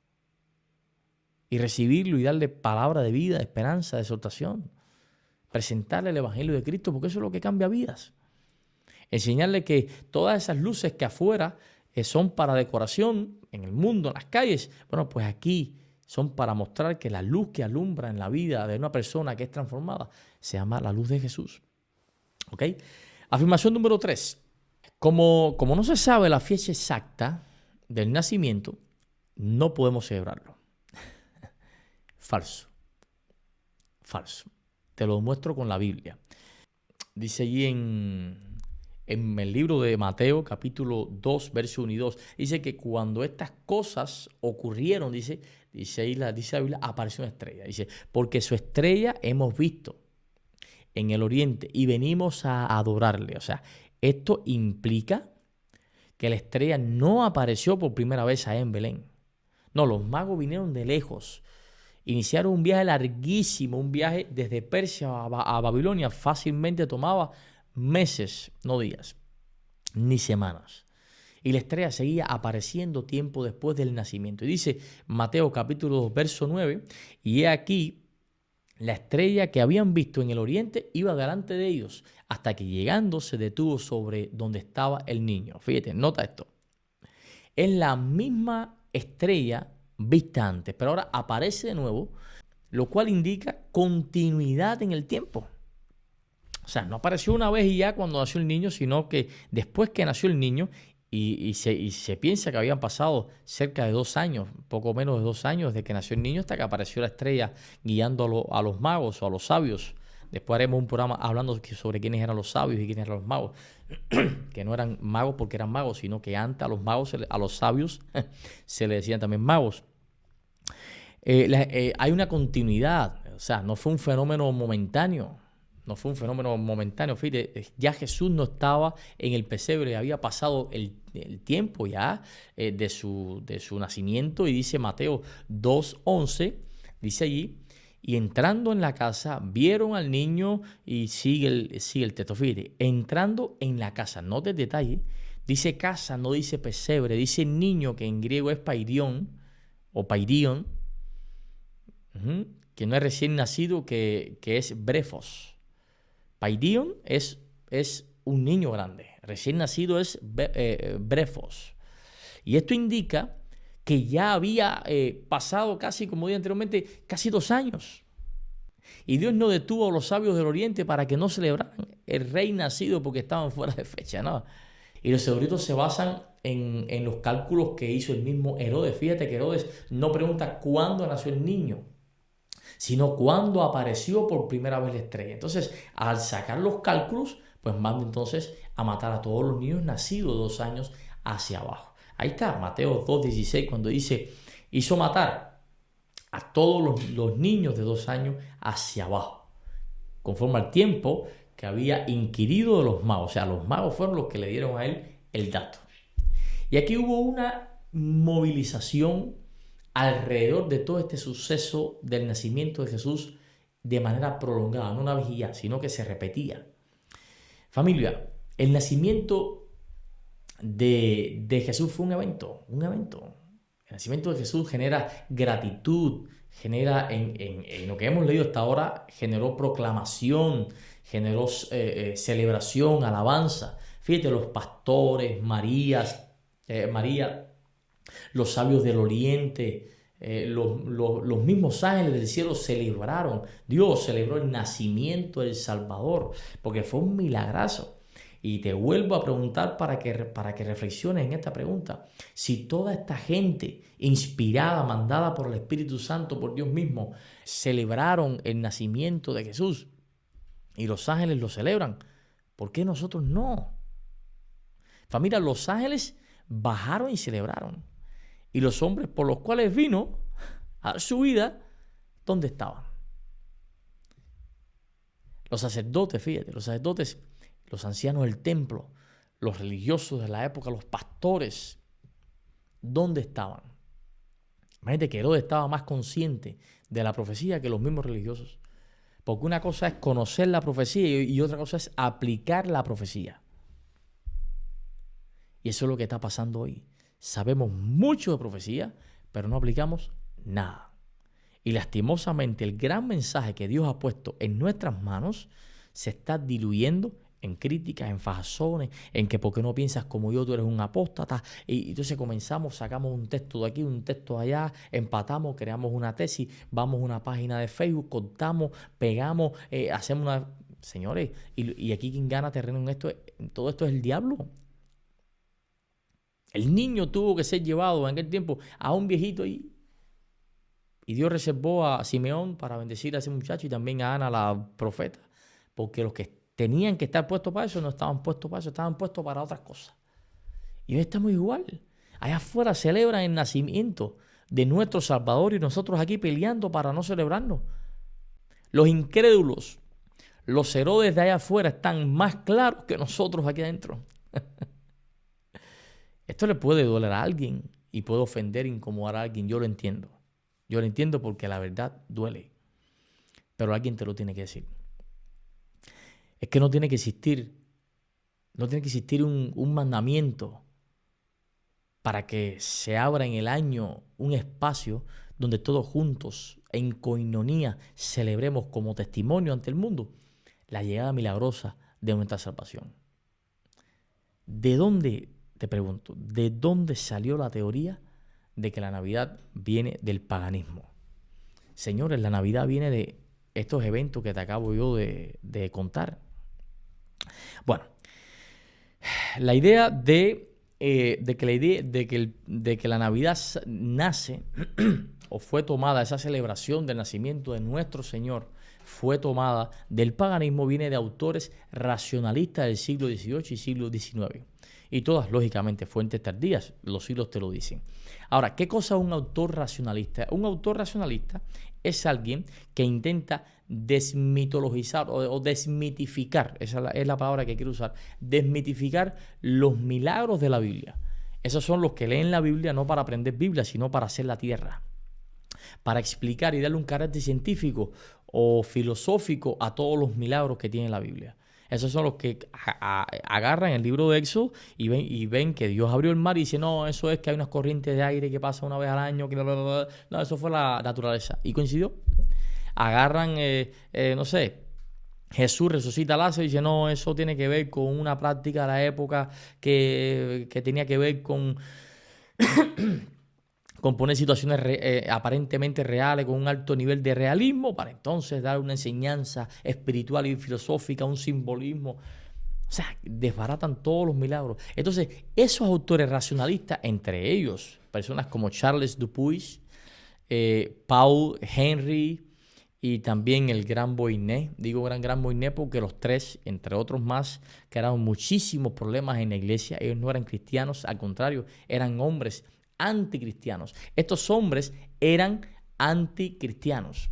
y recibirlo y darle palabra de vida, de esperanza, de exhortación. Presentarle el Evangelio de Cristo, porque eso es lo que cambia vidas. Enseñarle que todas esas luces que afuera son para decoración en el mundo, en las calles, bueno, pues aquí son para mostrar que la luz que alumbra en la vida de una persona que es transformada se llama la luz de Jesús. ¿Ok? Afirmación número 3. Como no se sabe la fecha exacta del nacimiento, no podemos celebrarlo. Falso. Falso. Te lo muestro con la Biblia. Dice allí en el libro de Mateo, capítulo 2, verso 1 y 2, dice que cuando estas cosas ocurrieron, dice la Biblia, apareció una estrella. Dice, porque su estrella hemos visto en el oriente y venimos a adorarle. O sea, esto implica que la estrella no apareció por primera vez allá en Belén. No, los magos vinieron de lejos. Iniciaron un viaje larguísimo, un viaje desde Persia a Babilonia. Fácilmente tomaba meses, no días, ni semanas. Y la estrella seguía apareciendo tiempo después del nacimiento. Y dice Mateo capítulo 2, verso 9, y he aquí la estrella que habían visto en el oriente iba delante de ellos, hasta que llegando se detuvo sobre donde estaba el niño. Fíjate, nota esto. Es la misma estrella vista antes, pero ahora aparece de nuevo, lo cual indica continuidad en el tiempo. O sea, no apareció una vez y ya cuando nació el niño, sino que después que nació el niño, y se piensa que habían pasado cerca de 2 años, poco menos de 2 años desde que nació el niño hasta que apareció la estrella guiando a los magos o a los sabios. Después haremos un programa hablando sobre quiénes eran los sabios y quiénes eran los magos. Que no eran magos porque eran magos, sino que antes a los magos, a los sabios, se le decían también magos. Hay una continuidad, o sea, no fue un fenómeno momentáneo. No fue un fenómeno momentáneo. Fíjate, ya Jesús no estaba en el pesebre, había pasado el tiempo ya de su nacimiento. Y dice Mateo 2:11, dice allí, y entrando en la casa, vieron al niño, y sigue el texto. Fíjate, entrando en la casa, note el detalle, dice casa, no dice pesebre, dice niño, que en griego es pairión, o pairión, que no es recién nacido, que es brefos. Pairión es un niño grande. Recién nacido es brefos. Y esto indica que ya había pasado casi, como dije anteriormente, casi 2 años. Y Dios no detuvo a los sabios del oriente para que no celebraran el rey nacido porque estaban fuera de fecha, ¿no? Y los eruditos se basan en los cálculos que hizo el mismo Herodes. Fíjate que Herodes no pregunta cuándo nació el niño, sino cuando apareció por primera vez la estrella. Entonces, al sacar los cálculos, pues manda entonces a matar a todos los niños nacidos 2 años hacia abajo. Ahí está, Mateo 2:16, cuando dice, hizo matar a todos los niños de 2 años hacia abajo, conforme al tiempo que había inquirido de los magos. O sea, los magos fueron los que le dieron a él el dato. Y aquí hubo una movilización alrededor de todo este suceso del nacimiento de Jesús de manera prolongada, no una vez y ya, sino que se repetía. Familia, el nacimiento de Jesús fue un evento. El nacimiento de Jesús genera gratitud, genera, en lo que hemos leído hasta ahora, generó proclamación, generó celebración, alabanza. Fíjate, los pastores, María, los sabios del oriente, los mismos ángeles del cielo celebraron. Dios celebró el nacimiento del Salvador, porque fue un milagrazo. Y te vuelvo a preguntar para que reflexiones en esta pregunta. Si toda esta gente inspirada, mandada por el Espíritu Santo, por Dios mismo, celebraron el nacimiento de Jesús y los ángeles lo celebran, ¿por qué nosotros no? Familia, los ángeles bajaron y celebraron. Y los hombres por los cuales vino a su vida, ¿dónde estaban? Los sacerdotes, fíjate, los sacerdotes, los ancianos del templo, los religiosos de la época, los pastores, ¿dónde estaban? Imagínate que Herodes estaba más consciente de la profecía que los mismos religiosos. Porque una cosa es conocer la profecía y otra cosa es aplicar la profecía. Y eso es lo que está pasando hoy. Sabemos mucho de profecía, pero no aplicamos nada. Y lastimosamente el gran mensaje que Dios ha puesto en nuestras manos se está diluyendo en críticas, en fajazones, en que porque no piensas como yo, tú eres un apóstata. Y entonces sacamos un texto de aquí, un texto de allá, empatamos, creamos una tesis, vamos a una página de Facebook, cortamos, pegamos, hacemos una... Señores, y aquí quien gana terreno en todo esto es el diablo. El niño tuvo que ser llevado en aquel tiempo a un viejito y Dios reservó a Simeón para bendecir a ese muchacho y también a Ana, la profeta, porque los que tenían que estar puestos para eso no estaban puestos para eso, estaban puestos para otras cosas. Y hoy estamos igual. Allá afuera celebran el nacimiento de nuestro Salvador y nosotros aquí peleando para no celebrarnos. Los incrédulos, los Herodes de allá afuera están más claros que nosotros aquí adentro. Esto le puede doler a alguien y puede ofender, incomodar a alguien. Yo lo entiendo. Yo lo entiendo porque la verdad duele. Pero alguien te lo tiene que decir. Es que no tiene que existir un mandamiento para que se abra en el año un espacio donde todos juntos, en coinonía, celebremos como testimonio ante el mundo la llegada milagrosa de nuestra salvación. ¿De dónde, te pregunto, de dónde salió la teoría de que la Navidad viene del paganismo? Señores, la Navidad viene de estos eventos que te acabo yo de contar. Bueno, la idea de que la Navidad nace o fue tomada, esa celebración del nacimiento de nuestro Señor fue tomada del paganismo, viene de autores racionalistas del siglo XVIII y siglo XIX. Y todas, lógicamente, fuentes tardías, los siglos te lo dicen. Ahora, ¿qué cosa es un autor racionalista? Un autor racionalista es alguien que intenta desmitologizar o desmitificar, esa es la palabra que quiero usar, desmitificar los milagros de la Biblia. Esos son los que leen la Biblia no para aprender Biblia, sino para hacer la tierra, para explicar y darle un carácter científico o filosófico a todos los milagros que tiene la Biblia. Esos son los que agarran el libro de Éxodo y ven que Dios abrió el mar y dicen, no, eso es que hay unas corrientes de aire que pasan una vez al año. No, eso fue la naturaleza. Y coincidió. Agarran, no sé, Jesús resucita a Lázaro y dice, no, eso tiene que ver con una práctica de la época que tenía que ver con poner situaciones aparentemente reales con un alto nivel de realismo para entonces dar una enseñanza espiritual y filosófica, un simbolismo. O sea, desbaratan todos los milagros. Entonces, esos autores racionalistas, entre ellos personas como Charles Dupuis, Paul Henry y también el Gran Boinet. Digo Gran Boinet porque los tres, entre otros más, crearon muchísimos problemas en la iglesia. Ellos no eran cristianos, al contrario, eran hombres anticristianos. Estos hombres eran anticristianos.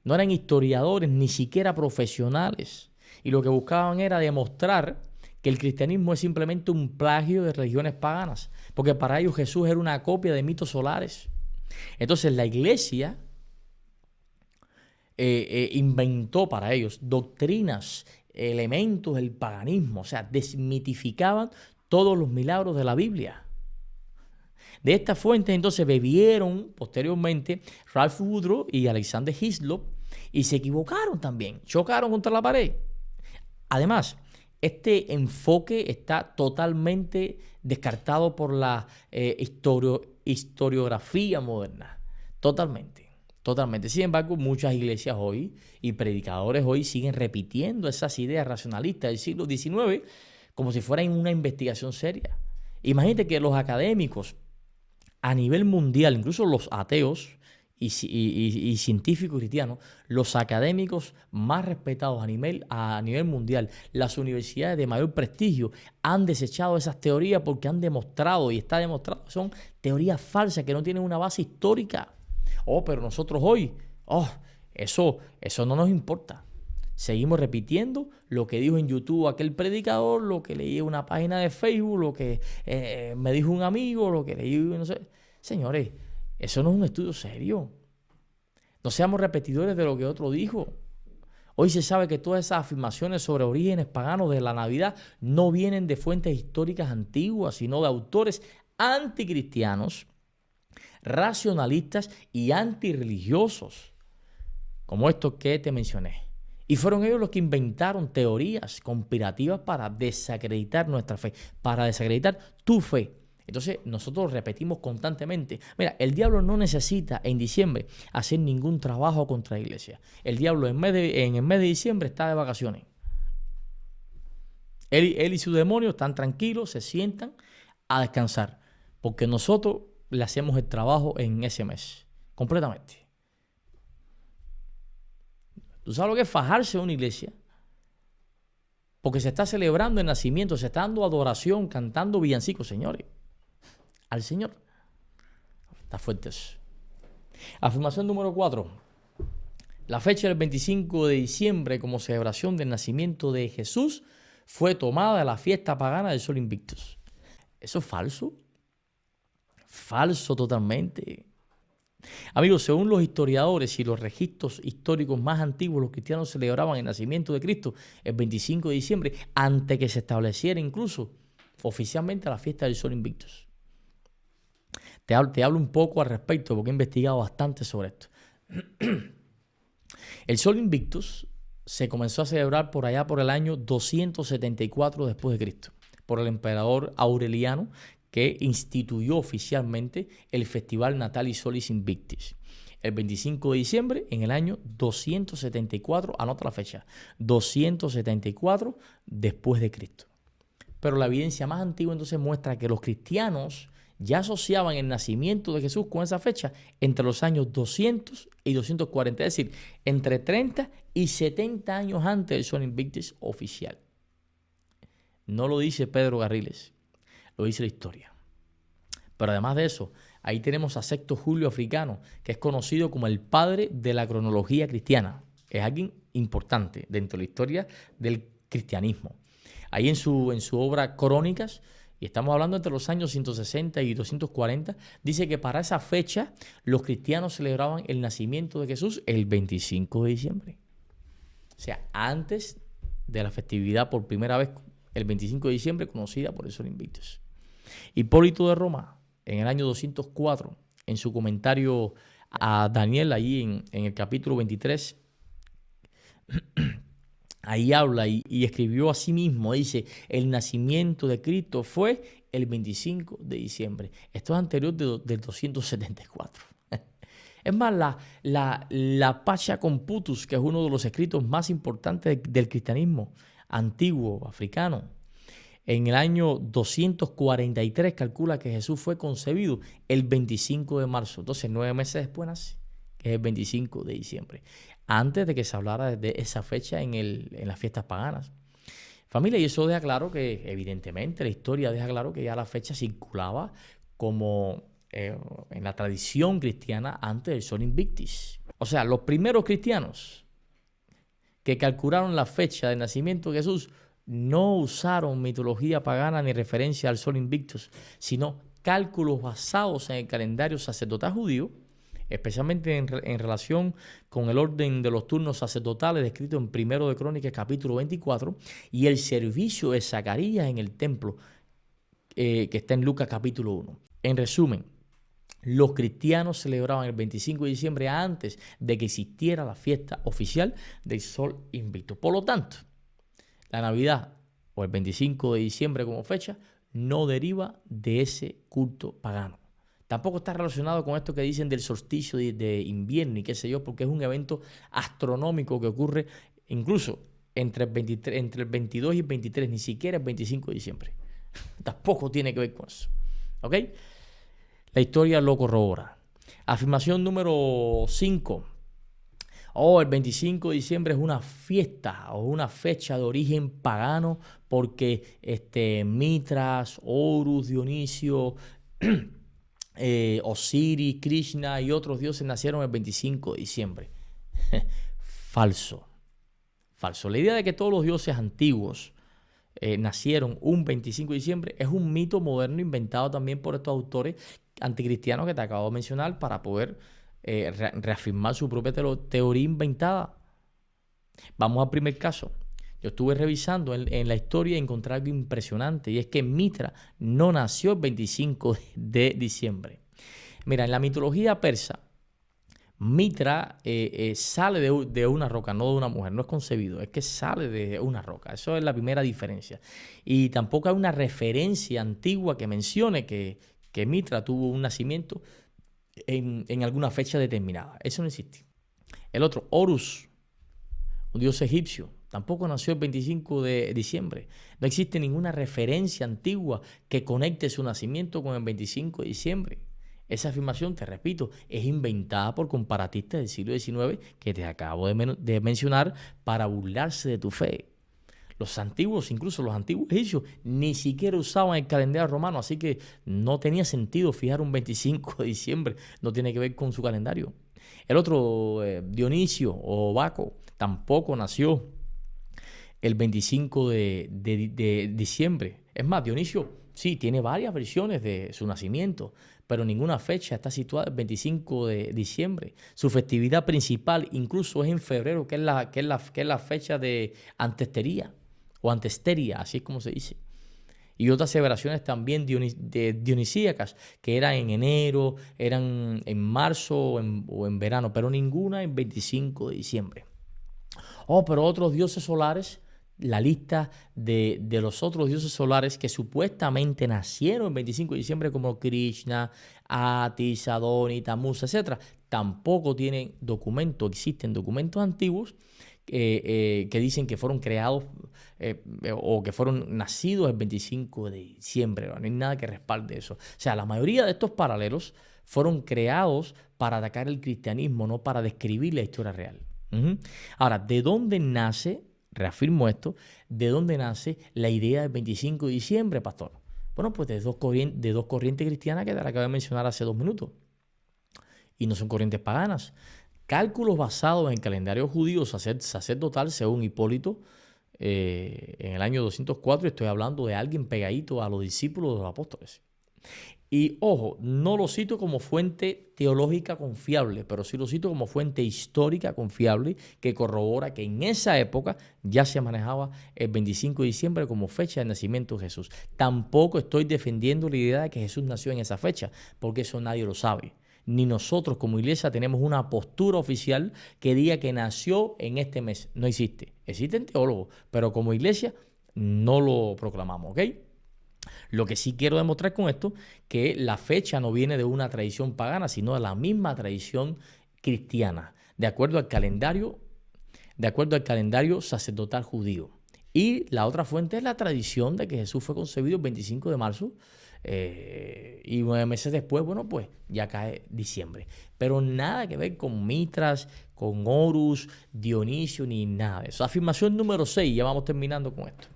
No eran historiadores, ni siquiera profesionales. Y lo que buscaban era demostrar que el cristianismo es simplemente un plagio de religiones paganas. Porque para ellos Jesús era una copia de mitos solares. Entonces la iglesia inventó para ellos doctrinas, elementos del paganismo. O sea, desmitificaban todos los milagros de la Biblia. De estas fuentes entonces bebieron posteriormente Ralph Woodrow y Alexander Hislop y se equivocaron también, chocaron contra la pared. Además, este enfoque está totalmente descartado por la historiografía moderna, totalmente. Sin embargo, muchas iglesias hoy y predicadores hoy siguen repitiendo esas ideas racionalistas del siglo XIX como si fueran una investigación seria. Imagínate que los académicos a nivel mundial, incluso los ateos y científicos cristianos, los académicos más respetados a nivel mundial, las universidades de mayor prestigio, han desechado esas teorías porque han demostrado, y está demostrado, que son teorías falsas que no tienen una base histórica. Pero nosotros hoy, eso no nos importa. Seguimos repitiendo lo que dijo en YouTube aquel predicador, lo que leí en una página de Facebook, lo que me dijo un amigo, lo que leí, no sé. Señores, eso no es un estudio serio. No seamos repetidores de lo que otro dijo. Hoy se sabe que todas esas afirmaciones sobre orígenes paganos de la Navidad no vienen de fuentes históricas antiguas, sino de autores anticristianos, racionalistas y antirreligiosos, como estos que te mencioné. Y fueron ellos los que inventaron teorías conspirativas para desacreditar nuestra fe, para desacreditar tu fe. Entonces nosotros repetimos constantemente, mira, el diablo no necesita en diciembre hacer ningún trabajo contra la iglesia. El diablo en el mes de diciembre está de vacaciones. Él y sus demonios están tranquilos, se sientan a descansar, porque nosotros le hacemos el trabajo en ese mes, completamente. ¿Tú sabes lo que es fajarse en una iglesia? Porque se está celebrando el nacimiento, se está dando adoración, cantando villancicos, señores, al Señor. Está fuerte eso. Afirmación número 4. La fecha del 25 de diciembre como celebración del nacimiento de Jesús fue tomada de la fiesta pagana del Sol Invictus. ¿Eso es falso? Falso totalmente. Amigos, según los historiadores y los registros históricos más antiguos, los cristianos celebraban el nacimiento de Cristo el 25 de diciembre, antes que se estableciera incluso oficialmente la fiesta del Sol Invictus. Te hablo un poco al respecto porque he investigado bastante sobre esto. El Sol Invictus se comenzó a celebrar por allá por el año 274 después de Cristo, por el emperador Aureliano, que instituyó oficialmente el Festival Natalis Solis Invictus. El 25 de diciembre, en el año 274, anota la fecha, 274 después de Cristo. Pero la evidencia más antigua entonces muestra que los cristianos ya asociaban el nacimiento de Jesús con esa fecha entre los años 200 y 240, es decir, entre 30 y 70 años antes del Sol Invictus oficial. No lo dice Pedro Garriles, lo dice la historia. Pero además de eso, ahí tenemos a Sexto Julio Africano, que es conocido como el padre de la cronología cristiana. Es alguien importante dentro de la historia del cristianismo. Ahí en su obra Crónicas, y estamos hablando entre los años 160 y 240, dice que para esa fecha los cristianos celebraban el nacimiento de Jesús el 25 de diciembre. O sea, antes de la festividad por primera vez, el 25 de diciembre, conocida por el Sol Invictus. Hipólito de Roma, en el año 204, en su comentario a Daniel, ahí en el capítulo 23, ahí habla y escribió a sí mismo, dice, el nacimiento de Cristo fue el 25 de diciembre. Esto es anterior del 274. Es más, la Pacha Computus, que es uno de los escritos más importantes del cristianismo antiguo, africano, en el año 243 calcula que Jesús fue concebido el 25 de marzo. Entonces, 9 meses después nace, que es el 25 de diciembre. Antes de que se hablara de esa fecha en las fiestas paganas. Familia, y eso deja claro que, evidentemente, la historia deja claro que ya la fecha circulaba como en la tradición cristiana antes del Sol Invictus. O sea, los primeros cristianos que calcularon la fecha del nacimiento de Jesús no usaron mitología pagana ni referencia al Sol Invictus, sino cálculos basados en el calendario sacerdotal judío, especialmente en relación con el orden de los turnos sacerdotales descrito en 1 de Crónicas capítulo 24 y el servicio de Zacarías en el templo que está en Lucas capítulo 1. En resumen, los cristianos celebraban el 25 de diciembre antes de que existiera la fiesta oficial del Sol Invictus. Por lo tanto, la Navidad o el 25 de diciembre como fecha no deriva de ese culto pagano. Tampoco está relacionado con esto que dicen del solsticio de invierno y qué sé yo, porque es un evento astronómico que ocurre incluso entre el 22 y el 23, ni siquiera el 25 de diciembre. Tampoco tiene que ver con eso. ¿Ok? La historia lo corrobora. Afirmación número 5. El 25 de diciembre es una fiesta o una fecha de origen pagano porque Mitras, Horus, Dionisio, Osiris, Krishna y otros dioses nacieron el 25 de diciembre. Falso. falso. La idea de que todos los dioses antiguos nacieron un 25 de diciembre es un mito moderno inventado también por estos autores anticristianos que te acabo de mencionar para poder reafirmar su propia teoría inventada. Vamos al primer caso. Yo estuve revisando en la historia y encontré algo impresionante, y es que Mitra no nació el 25 de diciembre. Mira, en la mitología persa, Mitra sale de una roca, no de una mujer, no es concebido, es que sale de una roca. Eso es la primera diferencia. Y tampoco hay una referencia antigua que mencione que Mitra tuvo un nacimiento en alguna fecha determinada. Eso no existe. El otro, Horus, un dios egipcio, tampoco nació el 25 de diciembre. No existe ninguna referencia antigua que conecte su nacimiento con el 25 de diciembre. Esa afirmación, te repito, es inventada por comparatistas del siglo XIX que te acabo de mencionar para burlarse de tu fe. Los antiguos, incluso los antiguos egipcios, ni siquiera usaban el calendario romano, así que no tenía sentido fijar un 25 de diciembre, no tiene que ver con su calendario. El otro, Dionisio o Baco, tampoco nació el 25 de diciembre. Es más, Dionisio sí tiene varias versiones de su nacimiento, pero ninguna fecha está situada el 25 de diciembre. Su festividad principal incluso es en febrero, que es la fecha de Antestería o Antesteria, así es como se dice. Y otras celebraciones también dionisíacas, que eran en enero, eran en marzo o en verano, pero ninguna en 25 de diciembre. Pero otros dioses solares, la lista de los otros dioses solares que supuestamente nacieron el 25 de diciembre, como Krishna, Atis, Adoni, Tammuz, etc., tampoco tienen documentos. Existen documentos antiguos que dicen que fueron creados o que fueron nacidos el 25 de diciembre. No hay nada que respalde eso. O sea, la mayoría de estos paralelos fueron creados para atacar el cristianismo, no para describir la historia real. Ahora, ¿de dónde nace, reafirmo esto, de dónde nace la idea del 25 de diciembre, pastor? Bueno, pues de dos corrientes cristianas que te las acabo de mencionar hace 2 minutos. Y no son corrientes paganas. Cálculos basados en el calendario judío sacerdotal, según Hipólito, en el año 204, estoy hablando de alguien pegadito a los discípulos de los apóstoles. Y ojo, no lo cito como fuente teológica confiable, pero sí lo cito como fuente histórica confiable que corrobora que en esa época ya se manejaba el 25 de diciembre como fecha de nacimiento de Jesús. Tampoco estoy defendiendo la idea de que Jesús nació en esa fecha, porque eso nadie lo sabe. Ni nosotros como iglesia tenemos una postura oficial que diga que nació en este mes. No existe. Existen teólogos, pero como iglesia no lo proclamamos, ¿ok? Lo que sí quiero demostrar con esto, que la fecha no viene de una tradición pagana, sino de la misma tradición cristiana, de acuerdo al calendario sacerdotal judío. Y la otra fuente es la tradición de que Jesús fue concebido el 25 de marzo y 9 meses después, bueno, pues ya cae diciembre. Pero nada que ver con Mitras, con Horus, Dionisio, ni nada de eso. Afirmación número 6, ya vamos terminando con esto.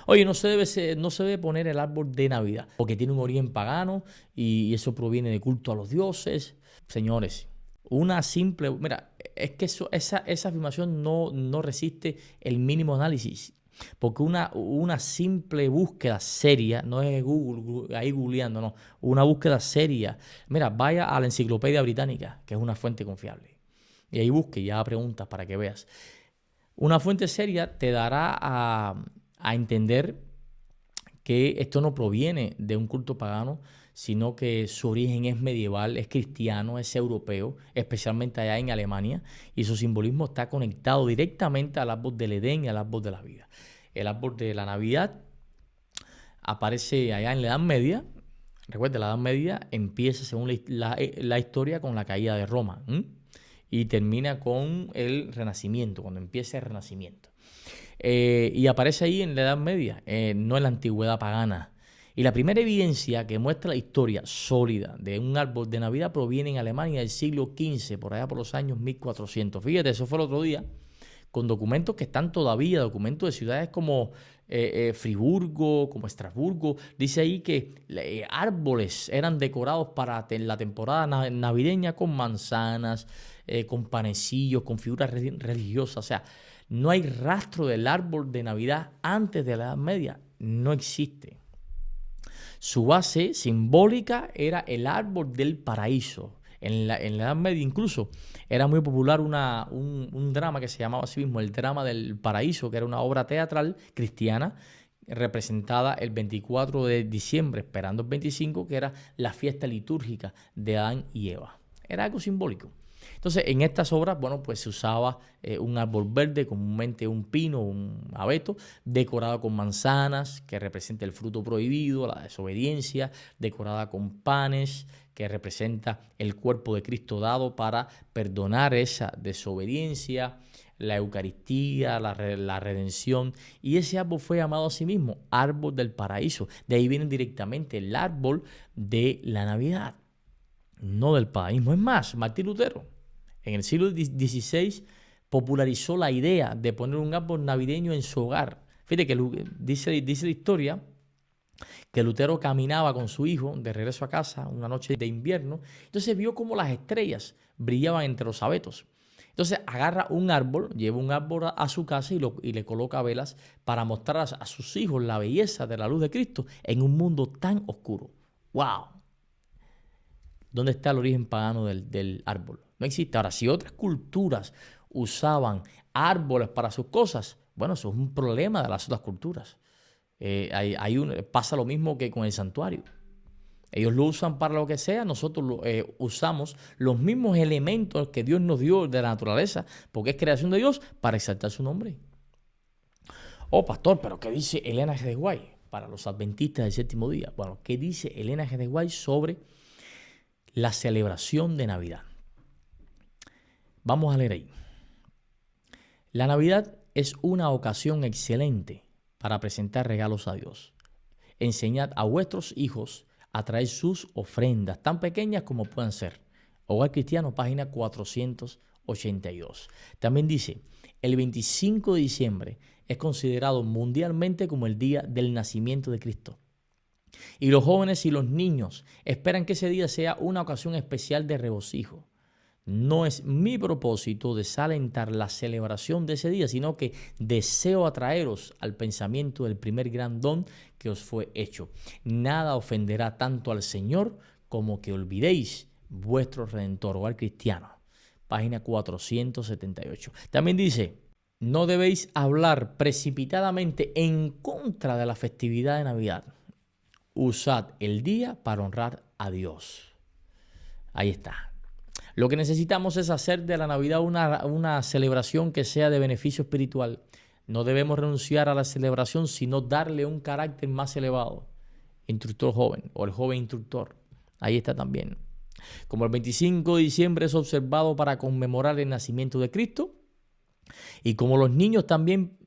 Oye, no se debe poner el árbol de Navidad porque tiene un origen pagano y eso proviene de culto a los dioses. Señores, mira, es que esa afirmación no resiste el mínimo análisis. Porque una simple búsqueda seria, no es Google, ahí googleando, no, una búsqueda seria. Mira, vaya a la Enciclopedia Británica, que es una fuente confiable. Y ahí busque y haga preguntas para que veas. Una fuente seria te dará a entender que esto no proviene de un culto pagano, sino que su origen es medieval, es cristiano, es europeo, especialmente allá en Alemania, y su simbolismo está conectado directamente al árbol del Edén y al árbol de la vida. El árbol de la Navidad aparece allá en la Edad Media. Recuerda, la Edad Media empieza, según la historia, con la caída de Roma, y termina con el Renacimiento, cuando empieza el Renacimiento. Y aparece ahí en la Edad Media, no en la antigüedad pagana. Y la primera evidencia que muestra la historia sólida de un árbol de Navidad proviene en Alemania del siglo XV, por allá por los años 1400. Fíjate, eso fue el otro día, con documentos que están todavía, documentos de ciudades como Friburgo, como Estrasburgo. Dice ahí que árboles eran decorados para la temporada navideña con manzanas, con panecillos, con figuras religiosas. O sea, No hay rastro del árbol de Navidad antes de la Edad Media. No existe. Su base simbólica era el árbol del paraíso. En la Edad Media incluso era muy popular un drama que se llamaba así mismo el drama del paraíso, que era una obra teatral cristiana representada el 24 de diciembre, esperando el 25, que era la fiesta litúrgica de Adán y Eva. Era algo simbólico. Entonces, en estas obras, bueno, pues se usaba un árbol verde, comúnmente un pino, un abeto, decorado con manzanas, que representa el fruto prohibido, la desobediencia, decorada con panes, que representa el cuerpo de Cristo dado para perdonar esa desobediencia, la Eucaristía, la redención. Y ese árbol fue llamado a sí mismo árbol del paraíso. De ahí viene directamente el árbol de la Navidad, no del paganismo. Es más, Martín Lutero, en el siglo XVI, popularizó la idea de poner un árbol navideño en su hogar. Fíjate que dice la historia que Lutero caminaba con su hijo de regreso a casa una noche de invierno. Entonces vio cómo las estrellas brillaban entre los abetos. Entonces agarra un árbol, lleva un árbol a su casa y le coloca velas para mostrar a sus hijos la belleza de la luz de Cristo en un mundo tan oscuro. ¡Wow! ¿Dónde está el origen pagano del árbol? No existe. Ahora, si otras culturas usaban árboles para sus cosas, bueno, eso es un problema de las otras culturas. Pasa lo mismo que con el santuario. Ellos lo usan para lo que sea, nosotros usamos los mismos elementos que Dios nos dio de la naturaleza, porque es creación de Dios, para exaltar su nombre. Oh, pastor, pero ¿qué dice Elena G. de White para los adventistas del séptimo día? Bueno, ¿qué dice Elena G. de White sobre la celebración de Navidad? Vamos a leer ahí. La Navidad es una ocasión excelente para presentar regalos a Dios. Enseñad a vuestros hijos a traer sus ofrendas, tan pequeñas como puedan ser. Hogar Cristiano, página 482. También dice, el 25 de diciembre es considerado mundialmente como el día del nacimiento de Cristo. Y los jóvenes y los niños esperan que ese día sea una ocasión especial de regocijo. No es mi propósito desalentar la celebración de ese día, sino que deseo atraeros al pensamiento del primer gran don que os fue hecho. Nada ofenderá tanto al Señor como que olvidéis vuestro Redentor. Hogar Cristiano, página 478. También dice, no debéis hablar precipitadamente en contra de la festividad de Navidad. Usad el día para honrar a Dios. Ahí está. Lo que necesitamos es hacer de la Navidad una celebración que sea de beneficio espiritual. No debemos renunciar a la celebración, sino darle un carácter más elevado. Instructor joven o el joven instructor. Ahí está también. Como el 25 de diciembre es observado para conmemorar el nacimiento de Cristo, y como los niños también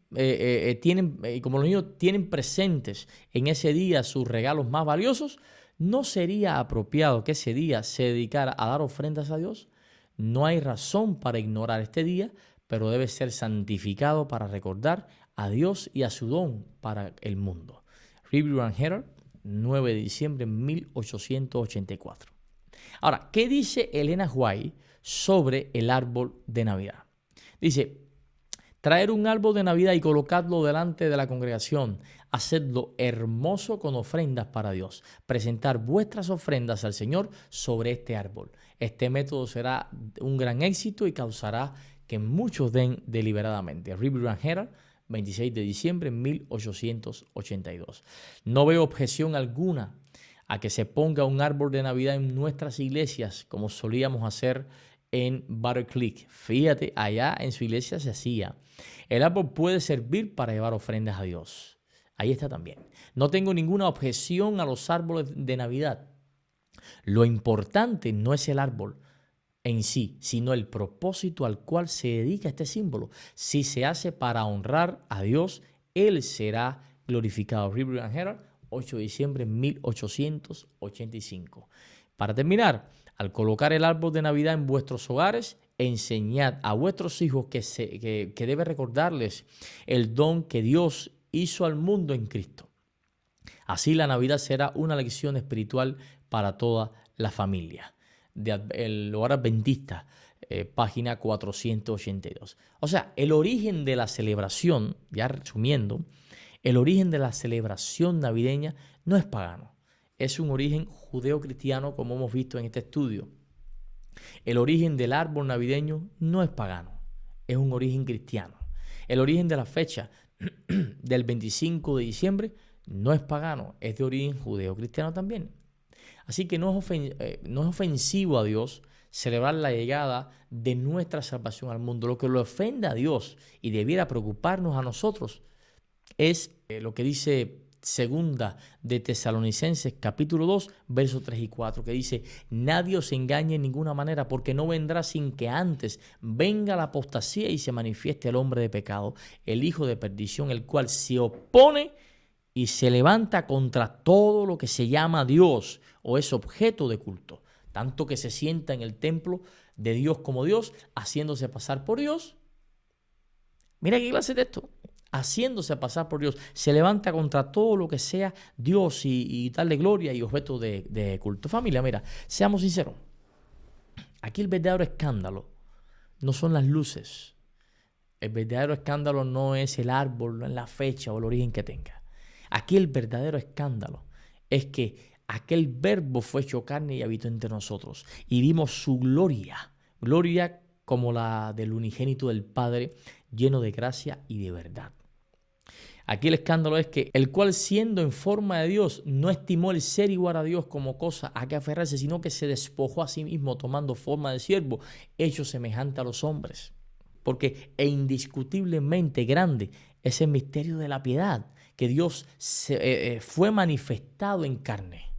tienen presentes en ese día sus regalos más valiosos, ¿no sería apropiado que ese día se dedicara a dar ofrendas a Dios? No hay razón para ignorar este día, pero debe ser santificado para recordar a Dios y a su don para el mundo. Review and Herald, 9 de diciembre de 1884. Ahora, ¿qué dice Elena White sobre el árbol de Navidad? Dice, traer un árbol de Navidad y colocarlo delante de la congregación, hacedlo hermoso con ofrendas para Dios. Presentar vuestras ofrendas al Señor sobre este árbol. Este método será un gran éxito y causará que muchos den deliberadamente. Review and Herald, 26 de diciembre de 1882. No veo objeción alguna a que se ponga un árbol de Navidad en nuestras iglesias, como solíamos hacer en Battle Creek. Fíjate, allá en su iglesia se hacía. El árbol puede servir para llevar ofrendas a Dios. Ahí está también. No tengo ninguna objeción a los árboles de Navidad. Lo importante no es el árbol en sí, sino el propósito al cual se dedica este símbolo. Si se hace para honrar a Dios, Él será glorificado. Review and Herald, 8 de diciembre de 1885. Para terminar, al colocar el árbol de Navidad en vuestros hogares, enseñad a vuestros hijos que debe recordarles el don que Dios hizo al mundo en Cristo. Así la Navidad será una lección espiritual para toda la familia. el Hogar Adventista, página 482. O sea, el origen de la celebración, ya resumiendo, el origen de la celebración navideña no es pagano. Es un origen judeo-cristiano, como hemos visto en este estudio. El origen del árbol navideño no es pagano, es un origen cristiano. El origen de la fecha del 25 de diciembre no es pagano, es de origen judeo-cristiano también. Así que no es ofensivo a Dios celebrar la llegada de nuestra salvación al mundo. Lo que le ofende a Dios y debiera preocuparnos a nosotros es lo que dice Segunda de Tesalonicenses capítulo 2, versos 3 y 4, que dice: nadie os engañe en ninguna manera, porque no vendrá sin que antes venga la apostasía y se manifieste el hombre de pecado, el hijo de perdición, el cual se opone y se levanta contra todo lo que se llama Dios o es objeto de culto, tanto que se sienta en el templo de Dios como Dios, haciéndose pasar por Dios. Mira qué clase de esto. Haciéndose pasar por Dios, se levanta contra todo lo que sea Dios y darle gloria y objeto de culto. Familia, mira, seamos sinceros. Aquí el verdadero escándalo no son las luces. El verdadero escándalo no es el árbol, no es la fecha o el origen que tenga. Aquí el verdadero escándalo es que aquel verbo fue hecho carne y habitó entre nosotros. Y vimos su gloria, gloria como la del unigénito del Padre, lleno de gracia y de verdad. Aquí el escándalo es que el cual, siendo en forma de Dios, no estimó el ser igual a Dios como cosa a que aferrarse, sino que se despojó a sí mismo tomando forma de siervo, hecho semejante a los hombres. Porque indiscutiblemente grande es el misterio de la piedad, que Dios fue manifestado en carne.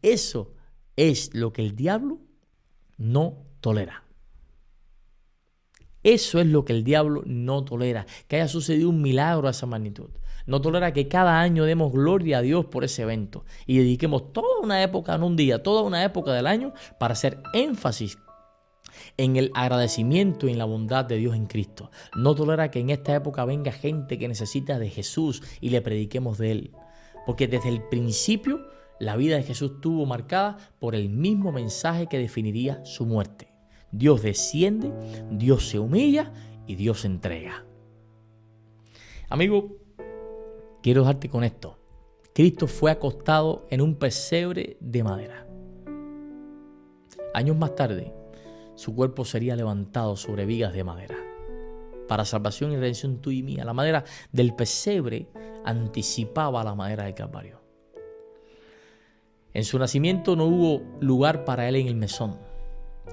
Eso es lo que el diablo no tolera. Eso es lo que el diablo no tolera, que haya sucedido un milagro a esa magnitud. No tolera que cada año demos gloria a Dios por ese evento y dediquemos toda una época, no un día, toda una época del año para hacer énfasis en el agradecimiento y en la bondad de Dios en Cristo. No tolera que en esta época venga gente que necesita de Jesús y le prediquemos de Él. Porque desde el principio la vida de Jesús estuvo marcada por el mismo mensaje que definiría su muerte. Dios desciende, Dios se humilla y Dios se entrega. Amigo, quiero dejarte con esto. Cristo fue acostado en un pesebre de madera. Años más tarde, su cuerpo sería levantado sobre vigas de madera para salvación y redención tuya y mía. La madera del pesebre anticipaba la madera del Calvario. En su nacimiento no hubo lugar para él en el mesón.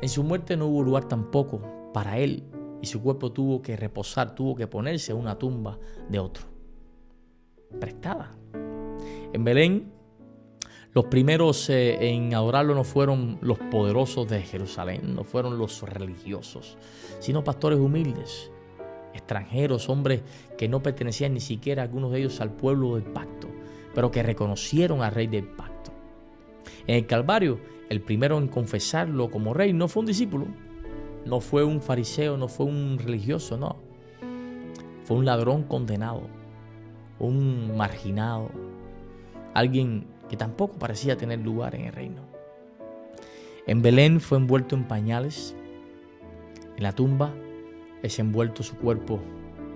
En su muerte no hubo lugar tampoco para él y su cuerpo tuvo que reposar, tuvo que ponerse en una tumba de otro, prestada. En Belén, los primeros en adorarlo no fueron los poderosos de Jerusalén, no fueron los religiosos, sino pastores humildes, extranjeros, hombres que no pertenecían ni siquiera algunos de ellos al pueblo del pacto, pero que reconocieron al rey del pacto. En el Calvario, el primero en confesarlo como rey no fue un discípulo, no fue un fariseo, no fue un religioso, no. Fue un ladrón condenado, un marginado, alguien que tampoco parecía tener lugar en el reino. En Belén fue envuelto en pañales, en la tumba es envuelto su cuerpo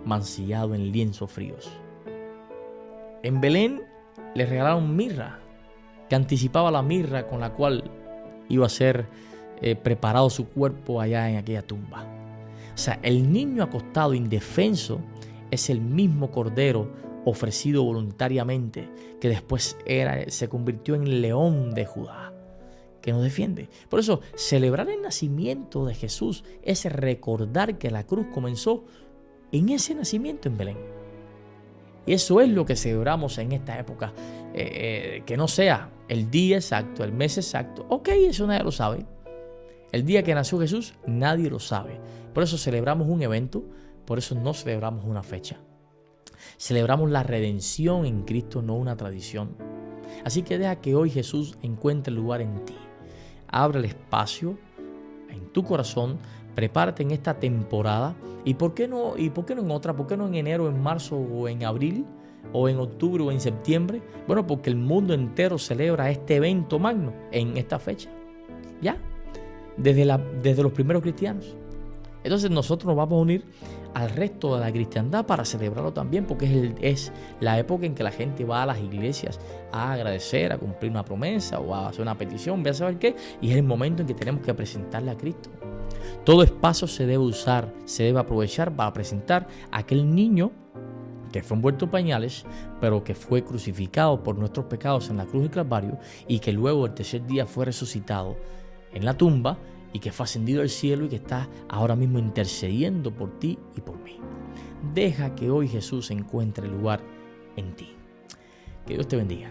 mancillado en lienzos fríos. En Belén le regalaron mirra, que anticipaba la mirra con la cual iba a ser preparado su cuerpo allá en aquella tumba. O sea, el niño acostado indefenso es el mismo cordero ofrecido voluntariamente que después se convirtió en el león de Judá, que nos defiende. Por eso, celebrar el nacimiento de Jesús es recordar que la cruz comenzó en ese nacimiento en Belén. Y eso es lo que celebramos en esta época. Que no sea el día exacto, el mes exacto. Ok, eso nadie lo sabe. El día que nació Jesús, nadie lo sabe. Por eso celebramos un evento, por eso no celebramos una fecha. Celebramos la redención en Cristo, no una tradición. Así que deja que hoy Jesús encuentre lugar en ti. Abre el espacio en tu corazón. Prepárate en esta temporada. ¿Y por qué no en otra? ¿Por qué no en enero, en marzo o en abril? o en octubre o en septiembre? Bueno, porque el mundo entero celebra este evento magno en esta fecha. Ya, desde los primeros cristianos. Entonces nosotros nos vamos a unir al resto de la cristiandad para celebrarlo también, porque es la época en que la gente va a las iglesias a agradecer, a cumplir una promesa o a hacer una petición, ve a saber qué, y es el momento en que tenemos que presentarle a Cristo. Todo espacio se debe usar, se debe aprovechar para presentar a aquel niño que fue envuelto en pañales, pero que fue crucificado por nuestros pecados en la cruz del Calvario y que luego el tercer día fue resucitado en la tumba y que fue ascendido al cielo y que está ahora mismo intercediendo por ti y por mí. Deja que hoy Jesús encuentre lugar en ti. Que Dios te bendiga.